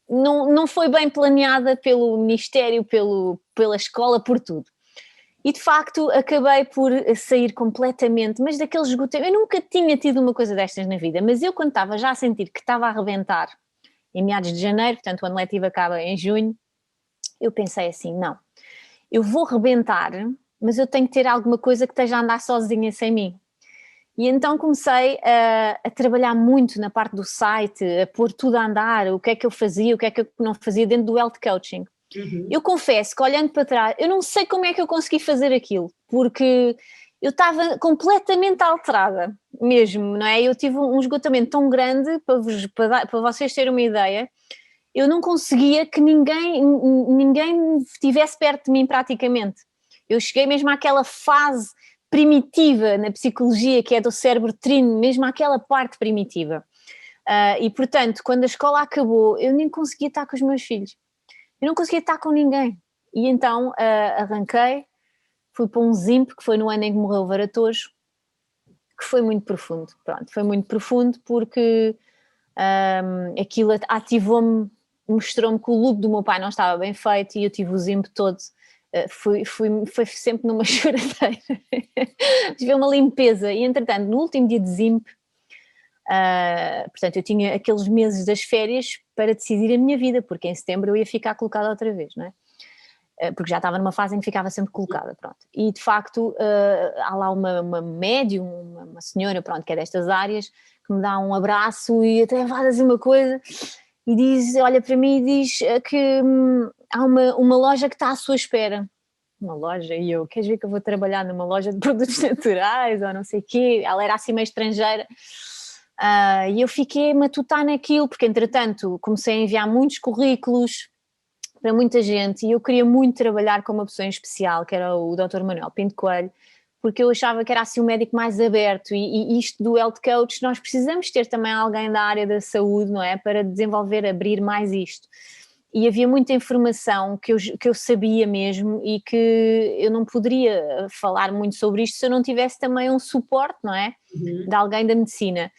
não foi bem planeada pelo ministério, pela escola, por tudo. E de facto acabei por sair completamente, mas daqueles esgotamentos, eu nunca tinha tido uma coisa destas na vida, mas eu quando estava já a sentir que estava a arrebentar, em meados de janeiro, portanto o ano letivo acaba em junho, eu pensei assim, não, eu vou rebentar, mas eu tenho que ter alguma coisa que esteja a andar sozinha sem mim. E então comecei a trabalhar muito na parte do site, a pôr tudo a andar, o que é que eu fazia, o que é que eu não fazia dentro do health coaching. Eu confesso que, olhando para trás, eu não sei como é que eu consegui fazer aquilo, porque eu estava completamente alterada mesmo, não é? Eu tive um esgotamento tão grande, para vocês terem uma ideia, eu não conseguia que ninguém estivesse perto de mim praticamente. Eu cheguei mesmo àquela fase primitiva na psicologia, que é do cérebro trino, mesmo àquela parte primitiva. E portanto, quando a escola acabou, eu nem conseguia estar com os meus filhos. Eu não conseguia estar com ninguém. E então arranquei, fui para um ZIMP, que foi no ano em que morreu o Varatojo, que foi muito profundo. Pronto, foi muito profundo porque aquilo ativou-me, mostrou-me que o luto do meu pai não estava bem feito e eu tive o ZIMP todo. Foi sempre numa choradeira. Tive uma limpeza. E entretanto, no último dia de ZIMP, portanto, eu tinha aqueles meses das férias para decidir a minha vida, porque em setembro eu ia ficar colocada outra vez, não é? Porque já estava numa fase em que ficava sempre colocada, pronto. E de facto há lá uma médium, uma senhora, pronto, que é destas áreas, que me dá um abraço e até vai dizer uma coisa e diz, olha para mim e diz que há uma loja que está à sua espera. Uma loja? E eu, queres ver que eu vou trabalhar numa loja de produtos naturais ou não sei o quê? Ela era assim meio estrangeira. E eu fiquei a matutar naquilo, porque entretanto comecei a enviar muitos currículos para muita gente e eu queria muito trabalhar com uma pessoa em especial, que era o Dr. Manuel Pinto Coelho, porque eu achava que era assim um médico mais aberto e isto do health coach, nós precisamos ter também alguém da área da saúde, não é? Para desenvolver, abrir mais isto. E havia muita informação que eu sabia mesmo e que eu não poderia falar muito sobre isto se eu não tivesse também um suporte, não é? De alguém da medicina.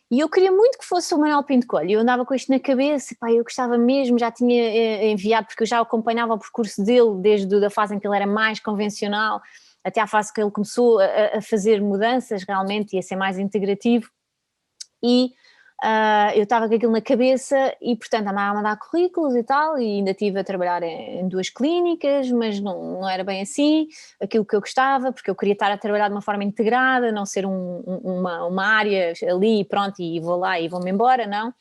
E eu queria muito que fosse o Manuel Pinto Coelho, eu andava com isto na cabeça, pá, eu gostava mesmo, já tinha enviado, porque eu já acompanhava o percurso dele desde a fase em que ele era mais convencional, até à fase que ele começou a fazer mudanças realmente e a ser mais integrativo, e eu estava com aquilo na cabeça e portanto andava a mandar currículos e tal, e ainda estive a trabalhar em 2 clínicas, mas não era bem assim, aquilo que eu gostava, porque eu queria estar a trabalhar de uma forma integrada, não ser uma área ali pronto e vou lá e vou-me embora, não.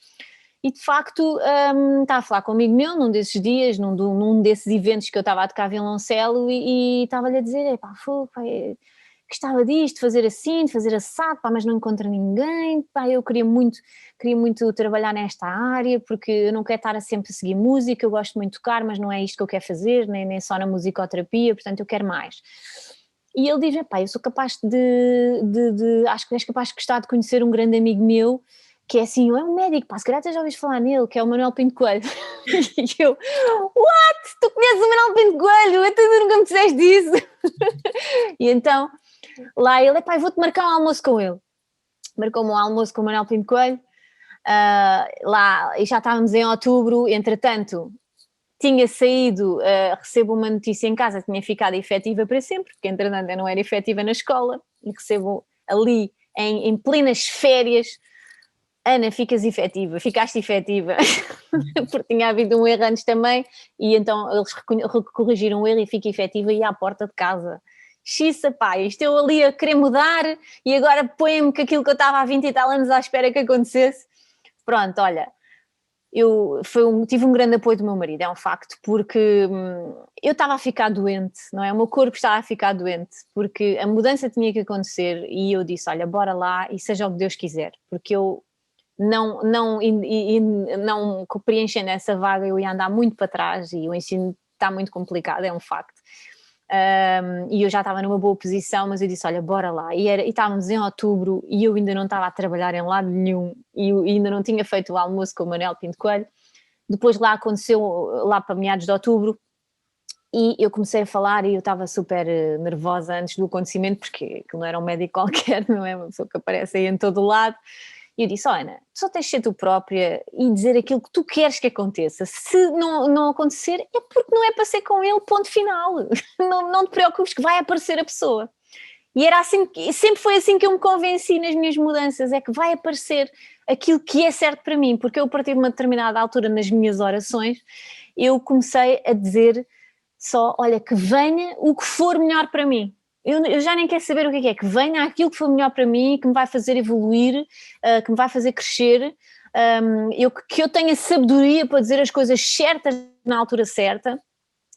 E de facto estava a falar com um amigo meu num desses dias, num desses eventos que eu estava a tocar violoncelo e estava-lhe a dizer, pá, gostava disto, de fazer assim, de fazer assado, pá, mas não encontro ninguém, pá, eu queria muito trabalhar nesta área, porque eu não quero estar sempre a seguir música, eu gosto muito de tocar, mas não é isto que eu quero fazer, nem só na musicoterapia, portanto eu quero mais. E ele diz, pá, eu sou capaz acho que és capaz de gostar de conhecer um grande amigo meu, que é assim, é um médico, pá, se calhar até já ouviste falar nele, que é o Manuel Pinto Coelho. E eu, what? Tu conheces o Manuel Pinto Coelho? Tu nunca me disseste disso. E então, lá ele, pá, vou-te marcar um almoço com ele. Marcou-me um almoço com o Manuel Pinto Coelho, lá, e já estávamos em outubro, entretanto, tinha saído, recebo uma notícia em casa que tinha ficado efetiva para sempre, porque entretanto eu não era efetiva na escola, e recebo ali, em plenas férias, Ana, ficaste efetiva, porque tinha havido um erro antes também, e então eles corrigiram o erro e fiquei efetiva e ia à porta de casa. Xiça, pá, isto eu ali a querer mudar e agora põe-me que aquilo que eu estava há 20 e tal anos à espera que acontecesse. Pronto, olha, tive um grande apoio do meu marido, é um facto, porque eu estava a ficar doente, não é? O meu corpo estava a ficar doente, porque a mudança tinha que acontecer e eu disse, olha, bora lá e seja o que Deus quiser, porque eu não preenchendo essa vaga eu ia andar muito para trás e o ensino está muito complicado, é um facto. E eu já estava numa boa posição, mas eu disse, olha, bora lá, e estávamos em outubro e eu ainda não estava a trabalhar em lado nenhum e ainda não tinha feito o almoço com o Manuel Pinto Coelho. Depois lá aconteceu, lá para meados de outubro, e eu comecei a falar e eu estava super nervosa antes do acontecimento, porque aquilo não era um médico qualquer, não é uma pessoa que aparece aí em todo o lado. E eu disse, Ana, tu só tens de ser tu própria e dizer aquilo que tu queres que aconteça. Se não acontecer, é porque não é para ser com ele, ponto final. Não te preocupes que vai aparecer a pessoa. E era assim, sempre foi assim que eu me convenci nas minhas mudanças, é que vai aparecer aquilo que é certo para mim, porque eu a partir de uma determinada altura nas minhas orações, eu comecei a dizer só, olha, que venha o que for melhor para mim. eu já nem quero saber o que é, que venha aquilo que for melhor para mim, que me vai fazer evoluir, que me vai fazer crescer, que eu tenha sabedoria para dizer as coisas certas na altura certa,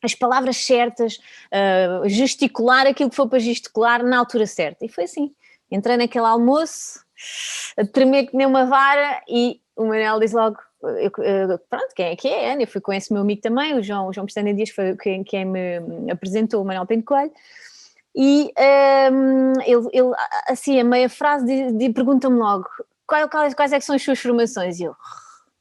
as palavras certas, gesticular aquilo que for para gesticular na altura certa. E foi assim, entrei naquele almoço, a tremer que nem uma vara, e o Manel diz logo, pronto, quem é que é? Eu fui com esse meu amigo também, o João Pestana Dias, foi quem me apresentou, o Manel Pinto Coelho, e ele assim, a meia frase pergunta-me logo, quais é que são as suas formações? E eu,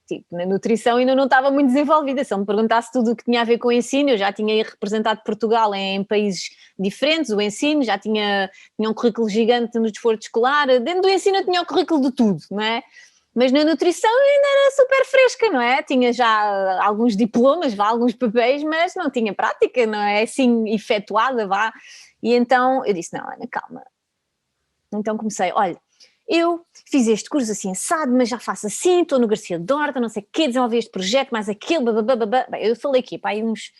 tipo, na nutrição ainda não estava muito desenvolvida, se ele me perguntasse tudo o que tinha a ver com o ensino, eu já tinha representado Portugal em países diferentes, o ensino, já tinha um currículo gigante no desporto escolar, dentro do ensino eu tinha o currículo de tudo, não é? Mas na nutrição ainda era super fresca, não é? Tinha já alguns diplomas, alguns papéis, mas não tinha prática, não é? Assim, efetuada, vá. E então eu disse, não, Ana, calma. Então comecei, olha, eu fiz este curso assim assado, mas já faço assim, estou no Garcia Dorta, não sei o quê, desenvolvi este projeto, mais aquele, babababá. Bem, eu falei aqui, pá, aí uns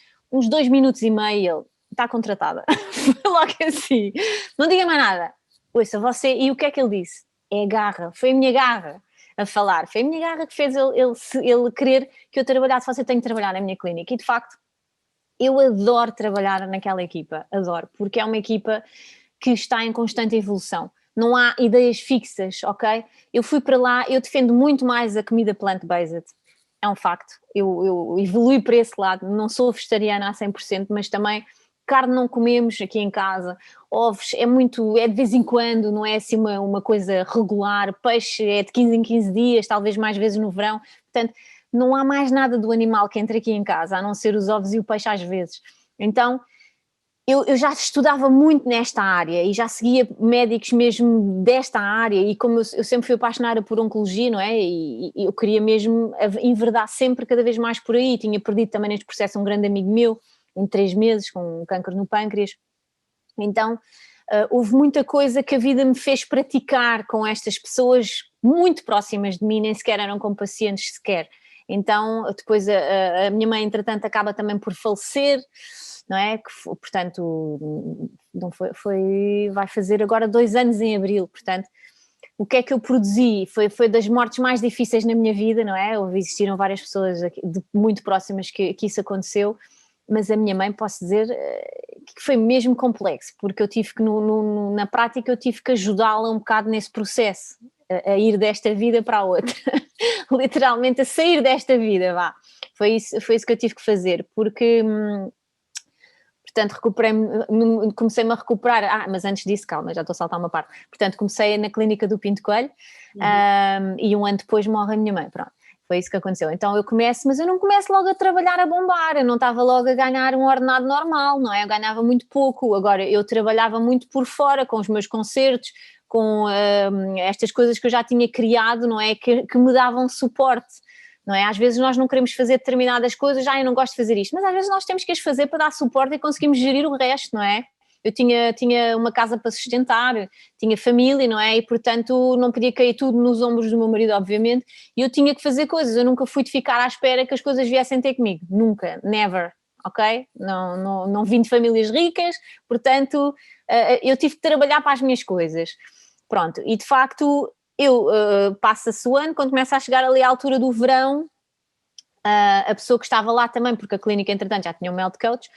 2 minutos e meio, ele está contratada. Foi logo assim, não diga mais nada. Ouça, você, e o que é que ele disse? É a garra, foi a minha garra a falar, foi a minha garra que fez ele querer que eu trabalhasse, você tem que trabalhar na minha clínica, e de facto, eu adoro trabalhar naquela equipa, adoro, porque é uma equipa que está em constante evolução. Não há ideias fixas, ok? Eu fui para lá, eu defendo muito mais a comida plant-based, é um facto. Eu evolui para esse lado, não sou vegetariana a 100%, mas também carne não comemos aqui em casa, ovos é de vez em quando, não é assim uma coisa regular, peixe é de 15 em 15 dias, talvez mais vezes no verão, portanto não há mais nada do animal que entra aqui em casa, a não ser os ovos e o peixe às vezes. Então eu já estudava muito nesta área e já seguia médicos mesmo desta área, e como eu sempre fui apaixonada por oncologia, não é? E eu queria mesmo enverdar sempre cada vez mais por aí. Tinha perdido também neste processo um grande amigo meu, em 3 meses, com um câncer no pâncreas. Então houve muita coisa que a vida me fez praticar com estas pessoas muito próximas de mim, nem sequer eram com pacientes sequer. Então depois a minha mãe, entretanto, acaba também por falecer, não é? Que, portanto, não vai fazer agora 2 anos em abril, portanto, o que é que eu produzi? Foi das mortes mais difíceis na minha vida, não é? Existiram várias pessoas muito próximas que isso aconteceu, mas a minha mãe, posso dizer, que foi mesmo complexo, porque eu tive que, na prática, eu tive que ajudá-la um bocado nesse processo, a ir desta vida para a outra, literalmente a sair desta vida, vá. Foi isso que eu tive que fazer, porque... Portanto, comecei-me a recuperar, mas antes disso, calma, já estou a saltar uma parte. Portanto, comecei na clínica do Pinto Coelho, e 1 ano depois morre a minha mãe, pronto. Foi isso que aconteceu. Então mas eu não começo logo a trabalhar a bombar, eu não estava logo a ganhar um ordenado normal, não é? Eu ganhava muito pouco, agora eu trabalhava muito por fora, com os meus concertos, com estas coisas que eu já tinha criado, não é? Que me davam suporte. Não é? Às vezes nós não queremos fazer determinadas coisas, eu não gosto de fazer isto, mas às vezes nós temos que as fazer para dar suporte e conseguimos gerir o resto, não é? Eu tinha uma casa para sustentar, tinha família, não é? E portanto não podia cair tudo nos ombros do meu marido, obviamente, e eu tinha que fazer coisas, eu nunca fui de ficar à espera que as coisas viessem ter comigo, nunca, never, ok? Não vim de famílias ricas, portanto eu tive que trabalhar para as minhas coisas, pronto, e de facto... passa-se o ano, quando começa a chegar ali à altura do verão, a pessoa que estava lá também, porque a clínica entretanto já tinha um health coach,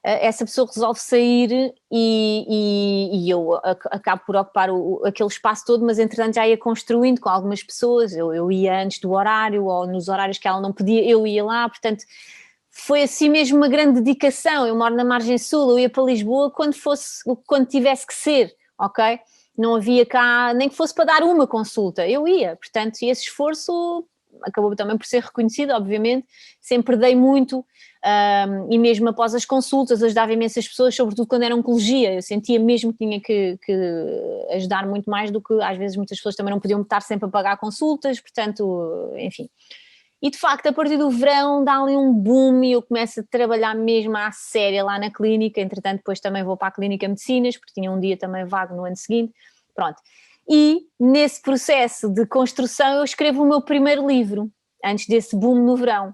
essa pessoa resolve sair e eu acabo por ocupar aquele espaço todo, mas entretanto já ia construindo com algumas pessoas, eu ia antes do horário, ou nos horários que ela não podia, eu ia lá, portanto foi assim mesmo uma grande dedicação. Eu moro na margem sul, eu ia para Lisboa quando tivesse que ser, ok? Não havia cá, nem que fosse para dar uma consulta, eu ia, portanto, e esse esforço acabou também por ser reconhecido, obviamente, sempre dei muito, e mesmo após as consultas ajudava imensas pessoas, sobretudo quando era oncologia, eu sentia mesmo que tinha que ajudar muito mais do que, às vezes muitas pessoas também não podiam estar sempre a pagar consultas, portanto, enfim. E de facto, a partir do verão dá ali um boom e eu começo a trabalhar mesmo à séria lá na clínica, entretanto depois também vou para a clínica Medicinas, porque tinha um dia também vago no ano seguinte, pronto. E nesse processo de construção eu escrevo o meu primeiro livro, antes desse boom no verão.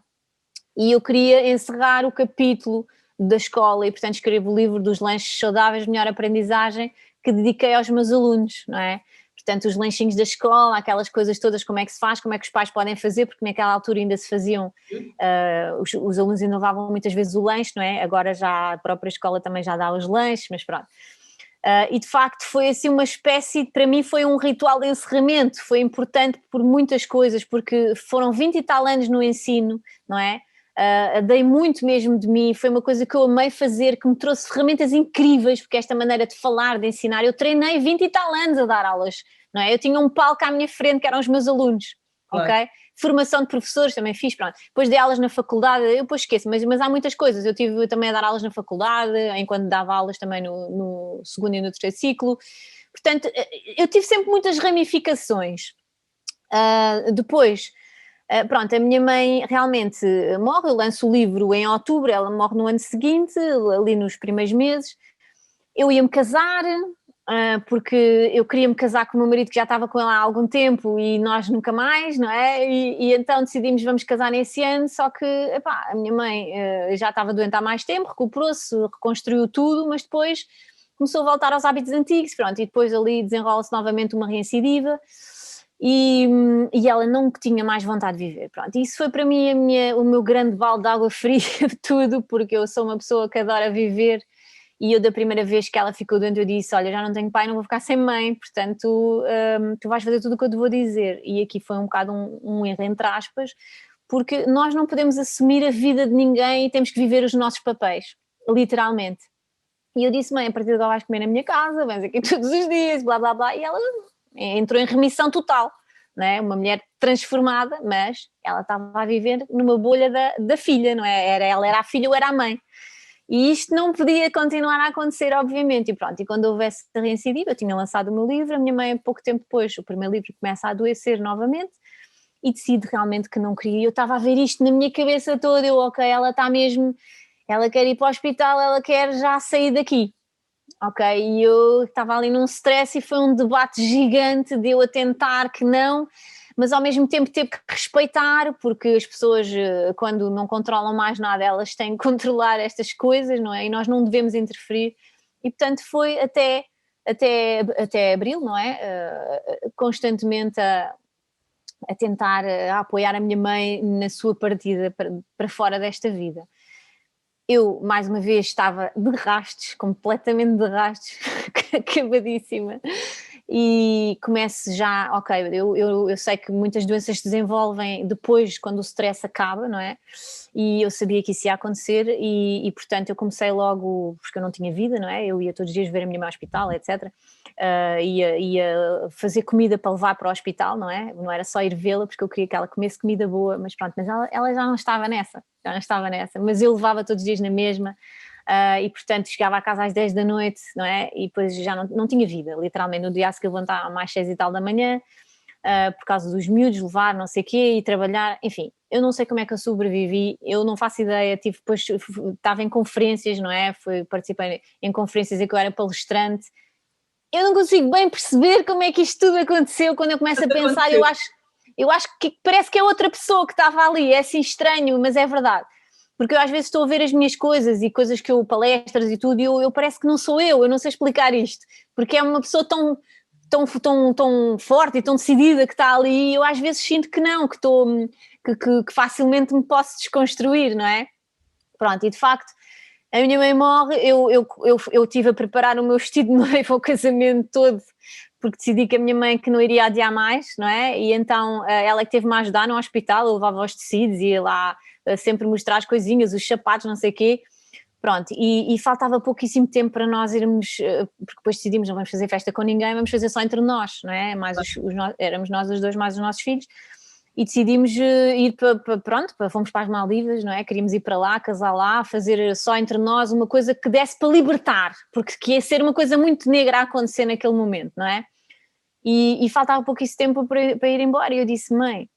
E eu queria encerrar o capítulo da escola e, portanto, escrevo o livro dos lanches saudáveis, melhor aprendizagem, que dediquei aos meus alunos, não é? Portanto, os lanchinhos da escola, aquelas coisas todas, como é que se faz, como é que os pais podem fazer, porque naquela altura ainda se faziam, os alunos inovavam muitas vezes o lanche, não é? Agora já a própria escola também já dá os lanches, mas pronto. E de facto foi assim uma espécie, para mim foi um ritual de encerramento, foi importante por muitas coisas, porque foram 20 e tal anos no ensino, não é? Dei muito mesmo de mim, foi uma coisa que eu amei fazer, que me trouxe ferramentas incríveis, porque esta maneira de falar, de ensinar, eu treinei 20 e tal anos a dar aulas, não é? Eu tinha um palco à minha frente que eram os meus alunos, claro. Ok? Formação de professores também fiz, pronto. Depois dei aulas na faculdade, eu depois esqueço, mas há muitas coisas, eu tive também a dar aulas na faculdade, enquanto dava aulas também no segundo e no terceiro ciclo, portanto, eu tive sempre muitas ramificações. Depois... pronto, a minha mãe realmente morre, eu lanço o livro em outubro, ela morre no ano seguinte, ali nos primeiros meses. Eu ia-me casar, porque eu queria-me casar com o meu marido que já estava com ela há algum tempo e nós nunca mais, não é? E então decidimos vamos casar nesse ano, só que epá, a minha mãe já estava doente há mais tempo, recuperou-se, reconstruiu tudo, mas depois começou a voltar aos hábitos antigos, pronto, e depois ali desenrola-se novamente uma reincidiva. E ela não tinha mais vontade de viver, pronto, isso foi para mim o meu grande balde de água fria de tudo, porque eu sou uma pessoa que adora viver e eu da primeira vez que ela ficou doente eu disse, olha, já não tenho pai, não vou ficar sem mãe, portanto tu vais fazer tudo o que eu te vou dizer, e aqui foi um bocado um erro entre aspas, porque nós não podemos assumir a vida de ninguém e temos que viver os nossos papéis, literalmente, e eu disse, mãe, a partir de agora vais comer na minha casa, vens aqui todos os dias, blá blá blá, e ela... entrou em remissão total, não é? Uma mulher transformada, mas ela estava a viver numa bolha da filha, não é? Ela era a filha ou era a mãe. E isto não podia continuar a acontecer, obviamente, e pronto, e quando houve essa reincidiva, eu tinha lançado o meu livro, a minha mãe, pouco tempo depois, o primeiro livro começa a adoecer novamente, e decide realmente que não queria, eu estava a ver isto na minha cabeça toda, ok, ela está mesmo, ela quer ir para o hospital, ela quer já sair daqui. Ok, e eu estava ali num stress e foi um debate gigante de eu a tentar que não, mas ao mesmo tempo teve que respeitar, porque as pessoas quando não controlam mais nada elas têm que controlar estas coisas, não é? E nós não devemos interferir, e portanto foi até abril, não é? Constantemente a tentar a apoiar a minha mãe na sua partida para fora desta vida. Eu, mais uma vez, estava de rastos, completamente de rastos, acabadíssima, e começo já, ok, eu sei que muitas doenças se desenvolvem depois, quando o stress acaba, não é? E eu sabia que isso ia acontecer e portanto, eu comecei logo, porque eu não tinha vida, não é? Eu ia todos os dias ver a minha mãe ao hospital, etc. Ia fazer comida para levar para o hospital, não é? Não era só ir vê-la, porque eu queria que ela comesse comida boa, mas pronto, mas ela já não estava nessa, mas eu levava todos os dias na mesma, e portanto chegava a casa às 10 da noite, não é? E depois já não tinha vida, literalmente, no dia a seguir levantava mais 6 e tal da manhã, por causa dos miúdos, levar não sei o quê e trabalhar, enfim, eu não sei como é que eu sobrevivi, eu não faço ideia, depois estava em conferências, não é? Participei em conferências em que eu era palestrante, eu não consigo bem perceber como é que isto tudo aconteceu, quando eu começo a pensar, eu acho que parece que é outra pessoa que estava ali, é assim estranho, mas é verdade, porque eu às vezes estou a ver as minhas coisas e coisas que eu palestras e tudo, e eu parece que não sou eu não sei explicar isto, porque é uma pessoa tão forte e tão decidida que está ali, e eu às vezes sinto que não, que facilmente me posso desconstruir, não é? Pronto, e de facto a minha mãe morre, eu estive a preparar o meu vestido de noiva ao casamento todo, porque decidi que a minha mãe que não iria adiar mais, não é? E então ela é que teve-me a ajudar no hospital, eu levava os tecidos, ia lá sempre mostrar as coisinhas, os sapatos, não sei o quê, pronto, e faltava pouquíssimo tempo para nós irmos, porque depois decidimos, não vamos fazer festa com ninguém, vamos fazer só entre nós, não é? Mais éramos nós os dois, mais os nossos filhos, e decidimos ir fomos para as Maldivas, não é? Queríamos ir para lá, casar lá, fazer só entre nós uma coisa que desse para libertar, porque que ia ser uma coisa muito negra a acontecer naquele momento, não é? E faltava pouquíssimo tempo para ir embora, e eu disse, mãe,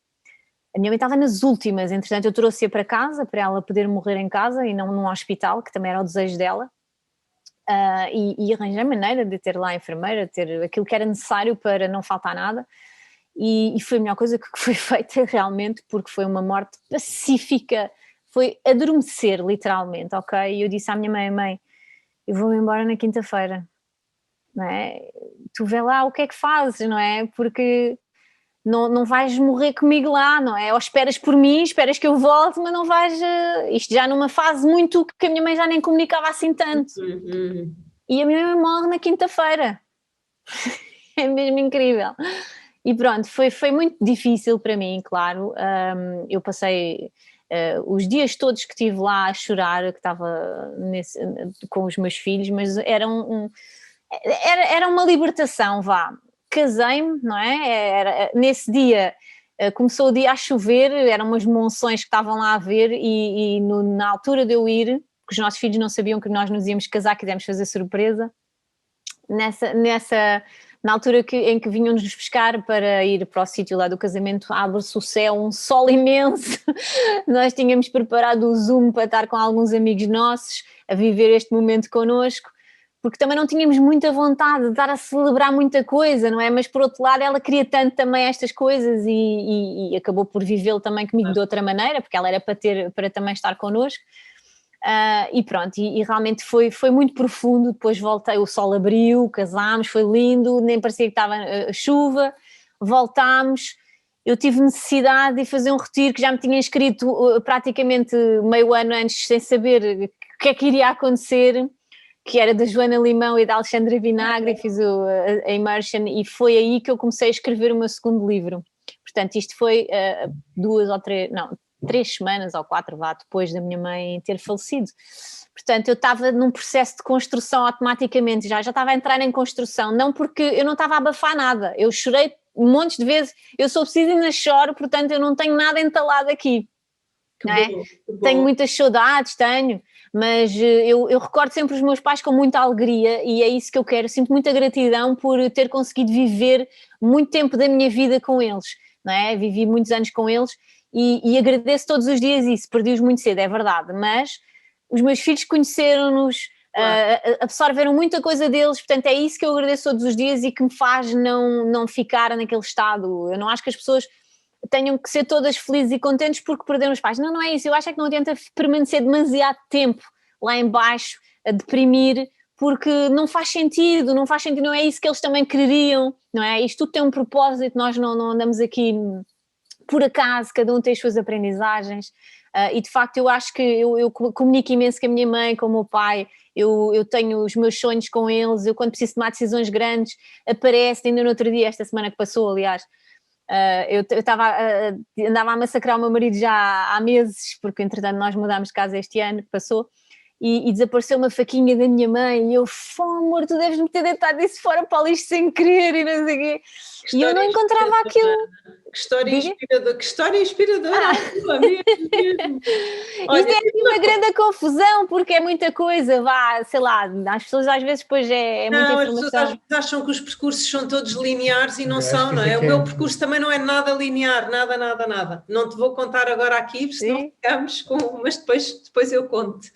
a minha mãe estava nas últimas, entretanto eu trouxe-a para casa, para ela poder morrer em casa e não num hospital, que também era o desejo dela, e arranjei maneira de ter lá a enfermeira, ter aquilo que era necessário para não faltar nada, e foi a melhor coisa que foi feita realmente, porque foi uma morte pacífica, foi adormecer, literalmente, ok? E eu disse à minha mãe, eu vou-me embora na quinta-feira, não é? Tu vê lá o que é que fazes, não é? Porque não vais morrer comigo lá, não é? Ou esperas por mim, esperas que eu volte, mas não vais... isto já numa fase muito que a minha mãe já nem comunicava assim tanto. E a minha mãe morre na quinta-feira. É mesmo incrível. E pronto, foi muito difícil para mim, claro. Eu passei os dias todos que estive lá a chorar, que estava com os meus filhos, mas era uma libertação, vá. Casei-me, não é? Nesse dia começou o dia a chover, eram umas monções que estavam lá a ver na altura de eu ir, porque os nossos filhos não sabiam que nós nos íamos casar, quisemos fazer surpresa, na altura em que vinham-nos buscar para ir para o sítio lá do casamento, abre-se o céu, um sol imenso, nós tínhamos preparado o Zoom para estar com alguns amigos nossos, a viver este momento connosco, porque também não tínhamos muita vontade de estar a celebrar muita coisa, não é? Mas por outro lado ela queria tanto também estas coisas e acabou por vivê-lo também comigo de outra maneira, porque ela era para também estar connosco. E pronto, e realmente foi muito profundo. Depois voltei, o sol abriu, casámos, foi lindo, nem parecia que estava chuva, voltámos. Eu tive necessidade de fazer um retiro que já me tinha inscrito praticamente meio ano antes, sem saber o que é que iria acontecer, que era da Joana Limão e da Alexandra Vinagre, fiz a Immersion, e foi aí que eu comecei a escrever o meu segundo livro. Portanto, isto foi 3 semanas ou 4 depois da minha mãe ter falecido. Portanto, eu estava num processo de construção automaticamente, já estava a entrar em construção, não porque eu não estava a abafar nada, eu chorei montes de vezes, eu sou preciso e ainda choro, portanto eu não tenho nada entalado aqui. Não é? Tenho muitas saudades, mas eu recordo sempre os meus pais com muita alegria e é isso que eu quero, sinto muita gratidão por ter conseguido viver muito tempo da minha vida com eles, não é? Vivi muitos anos com eles e agradeço todos os dias isso, perdi-os muito cedo, é verdade, mas os meus filhos conheceram-nos, absorveram muita coisa deles, portanto é isso que eu agradeço todos os dias e que me faz não ficar naquele estado. Eu não acho que as pessoas tenham que ser todas felizes e contentes porque perderam os pais. Não é isso. Eu acho é que não adianta permanecer demasiado tempo lá em baixo a deprimir, porque não faz sentido, não é isso que eles também queriam, não é? Isto tudo tem um propósito, nós não andamos aqui por acaso, cada um tem as suas aprendizagens, e de facto eu acho que eu comunico imenso com a minha mãe, com o meu pai, eu tenho os meus sonhos com eles, eu quando preciso tomar decisões grandes, aparece, ainda no outro dia, esta semana que passou, aliás, eu andava a massacrar o meu marido já há meses, porque entretanto nós mudámos de casa este ano que passou, e desapareceu uma faquinha da minha mãe, e eu, amor, tu deves-me ter deitado isso fora para o lixo sem querer, e não sei o quê, e eu não encontrava aquilo. Que história inspiradora, mesmo. Olha, isto é uma grande confusão, porque é muita coisa, sei lá, as pessoas às vezes depois é muita informação. As pessoas às vezes acham que os percursos são todos lineares e não são, não é? O meu percurso também não é nada linear, nada. Não te vou contar agora aqui, porque senão ficamos mas depois eu conto.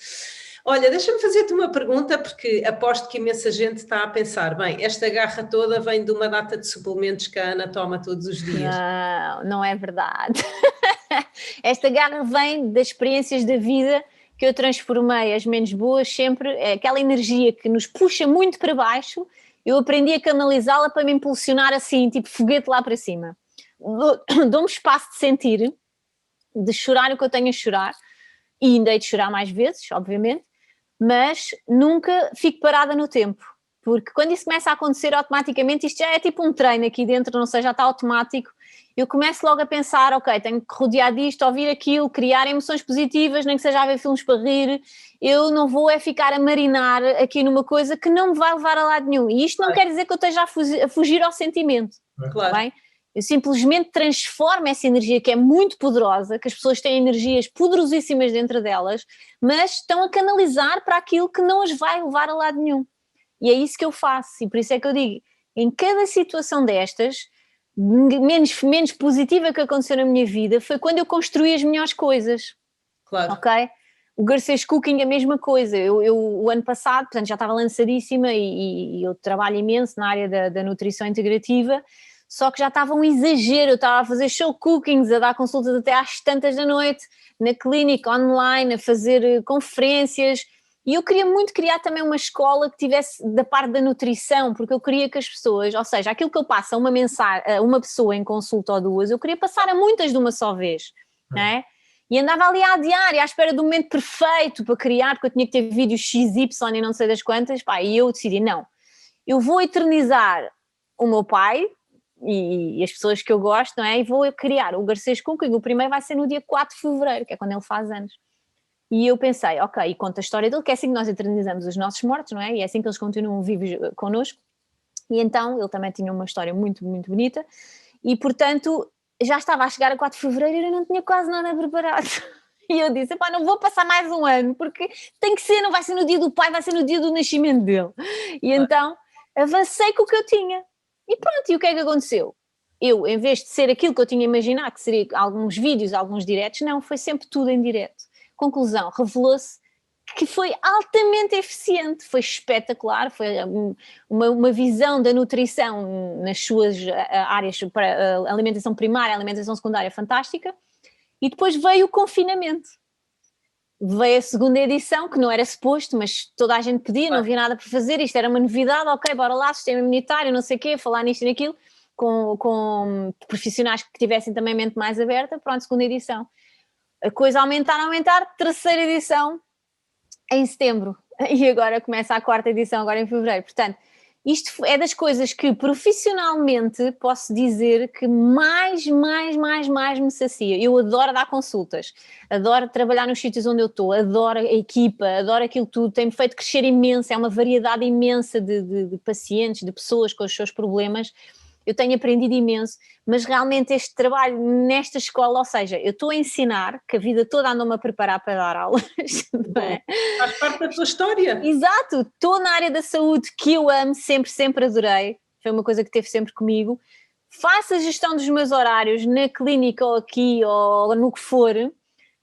Olha, deixa-me fazer-te uma pergunta, porque aposto que imensa gente está a pensar, bem, esta garra toda vem de uma data de suplementos que a Ana toma todos os dias. Não é verdade. Esta garra vem das experiências da vida que eu transformei, as menos boas sempre, aquela energia que nos puxa muito para baixo, eu aprendi a canalizá-la para me impulsionar assim, tipo foguete lá para cima. Dou-me espaço de sentir, de chorar o que eu tenho a chorar, e ainda hei de chorar mais vezes, obviamente, mas nunca fico parada no tempo, porque quando isso começa a acontecer automaticamente, isto já é tipo um treino aqui dentro, não sei, já está automático, eu começo logo a pensar, ok, tenho que rodear disto, ouvir aquilo, criar emoções positivas, nem que seja a ver filmes para rir, eu não vou ficar a marinar aqui numa coisa que não me vai levar a lado nenhum, e isto não quer dizer que eu esteja a fugir ao sentimento, claro. Bem? Eu simplesmente transformo essa energia que é muito poderosa, que as pessoas têm energias poderosíssimas dentro delas, mas estão a canalizar para aquilo que não as vai levar a lado nenhum. E é isso que eu faço, e por isso é que eu digo, em cada situação destas, menos positiva que aconteceu na minha vida, foi quando eu construí as melhores coisas. Claro. Ok? O Garcês Cooking, a mesma coisa. Eu o ano passado, portanto, já estava lançadíssima e eu trabalho imenso na área da nutrição integrativa. só que já estava um exagero, eu estava a fazer show cookings, a dar consultas até às tantas da noite, na clínica, online, a fazer conferências, e eu queria muito criar também uma escola que tivesse da parte da nutrição, porque eu queria que as pessoas, ou seja, aquilo que eu passo a uma pessoa em consulta ou duas, eu queria passar a muitas de uma só vez, não é? E andava ali à diária, à espera do momento perfeito para criar, porque eu tinha que ter vídeos XY e não sei das quantas, pá, e eu decidi, não, eu vou eternizar o meu pai e as pessoas que eu gosto, não é? E vou criar o Garcês Cooking, o primeiro vai ser no dia 4 de fevereiro, que é quando ele faz anos. E eu pensei, ok, e conta a história dele, que é assim que nós eternizamos os nossos mortos, não é? E é assim que eles continuam vivos connosco. E então, ele também tinha uma história muito, muito bonita, e portanto, já estava a chegar a 4 de fevereiro e eu não tinha quase nada preparado. E eu disse, pá, não vou passar mais um ano, porque tem que ser, não vai ser no dia do pai, vai ser no dia do nascimento dele. E então, avancei com o que eu tinha. E pronto, e o que é que aconteceu? Eu, em vez de ser aquilo que eu tinha imaginado, que seria alguns vídeos, alguns diretos, não, foi sempre tudo em direto. Conclusão, revelou-se que foi altamente eficiente, foi espetacular, foi uma visão da nutrição nas suas áreas, para alimentação primária, alimentação secundária fantástica, e depois veio o confinamento. Veio a segunda edição, que não era suposto, mas toda a gente pedia, não havia nada para fazer, isto era uma novidade, ok, bora lá, sistema imunitário, não sei o quê, falar nisto e naquilo, com profissionais que tivessem também mente mais aberta, pronto, segunda edição. A coisa aumentar, terceira edição em setembro, e agora começa a quarta edição, agora em fevereiro, portanto, isto é das coisas que profissionalmente posso dizer que mais me sacia. Eu adoro dar consultas, adoro trabalhar nos sítios onde eu estou, adoro a equipa, adoro aquilo tudo, tem-me feito crescer imenso, é uma variedade imensa de pacientes, de pessoas com os seus problemas. Eu tenho aprendido imenso, mas realmente este trabalho nesta escola, ou seja, eu estou a ensinar, que a vida toda ando-me a preparar para dar aulas. Faz parte da tua história. Exato, estou na área da saúde que eu amo, sempre adorei, foi uma coisa que teve sempre comigo. Faço a gestão dos meus horários na clínica ou aqui ou no que for,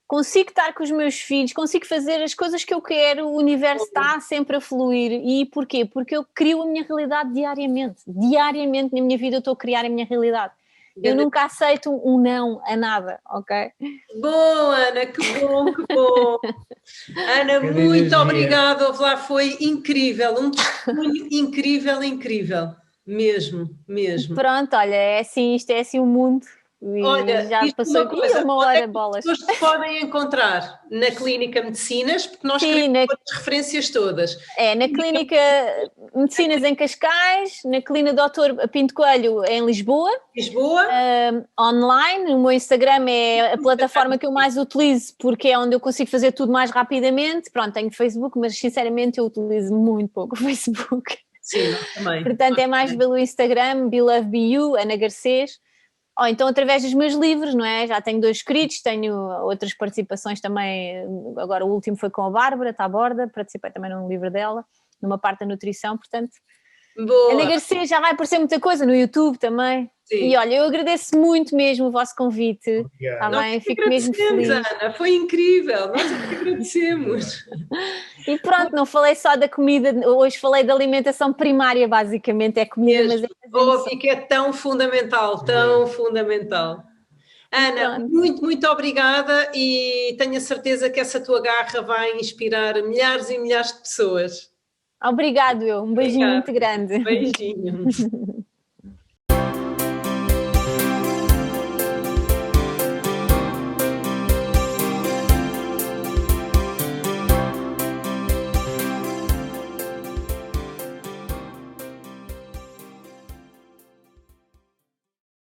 consigo estar com os meus filhos, consigo fazer as coisas que eu quero, o universo está sempre a fluir. E porquê? Porque eu crio a minha realidade diariamente na minha vida eu estou a criar a minha realidade. Eu nunca aceito um não a nada, ok? Bom, Ana, que bom, que bom. Ana, muito obrigada, lá foi incrível, um testemunho incrível, mesmo. Pronto, olha, é assim, isto é assim o mundo. E olha, já passou aqui uma hora, bolas. As pessoas te podem encontrar na Clínica Medicinas, porque nós queremos as referências todas. É, na Clínica Medicinas em Cascais, na Clínica Dr. Pinto Coelho em Lisboa. Online, o meu Instagram é a plataforma que eu mais utilizo, porque é onde eu consigo fazer tudo mais rapidamente. Pronto, tenho Facebook, mas sinceramente eu utilizo muito pouco o Facebook. Sim, também. Portanto, é mais pelo Instagram, Be Love Be You, Ana Garcês. Ou então através dos meus livros, não é? Já tenho 2 escritos, tenho outras participações também, agora o último foi com a Bárbara, está à borda, participei também num livro dela, numa parte da nutrição, portanto... Boa. Ana Garcês, já vai aparecer muita coisa no YouTube também. Sim. E olha, eu agradeço muito mesmo o vosso convite. Está bem? Fico mesmo feliz. Ana, foi incrível, nós agradecemos. E pronto, não falei só da comida, hoje falei da alimentação primária, basicamente, é comida, mas é que é tão fundamental. Ana, muito obrigada e tenho a certeza que essa tua garra vai inspirar milhares e milhares de pessoas. Obrigado, um beijinho muito grande. Beijinho.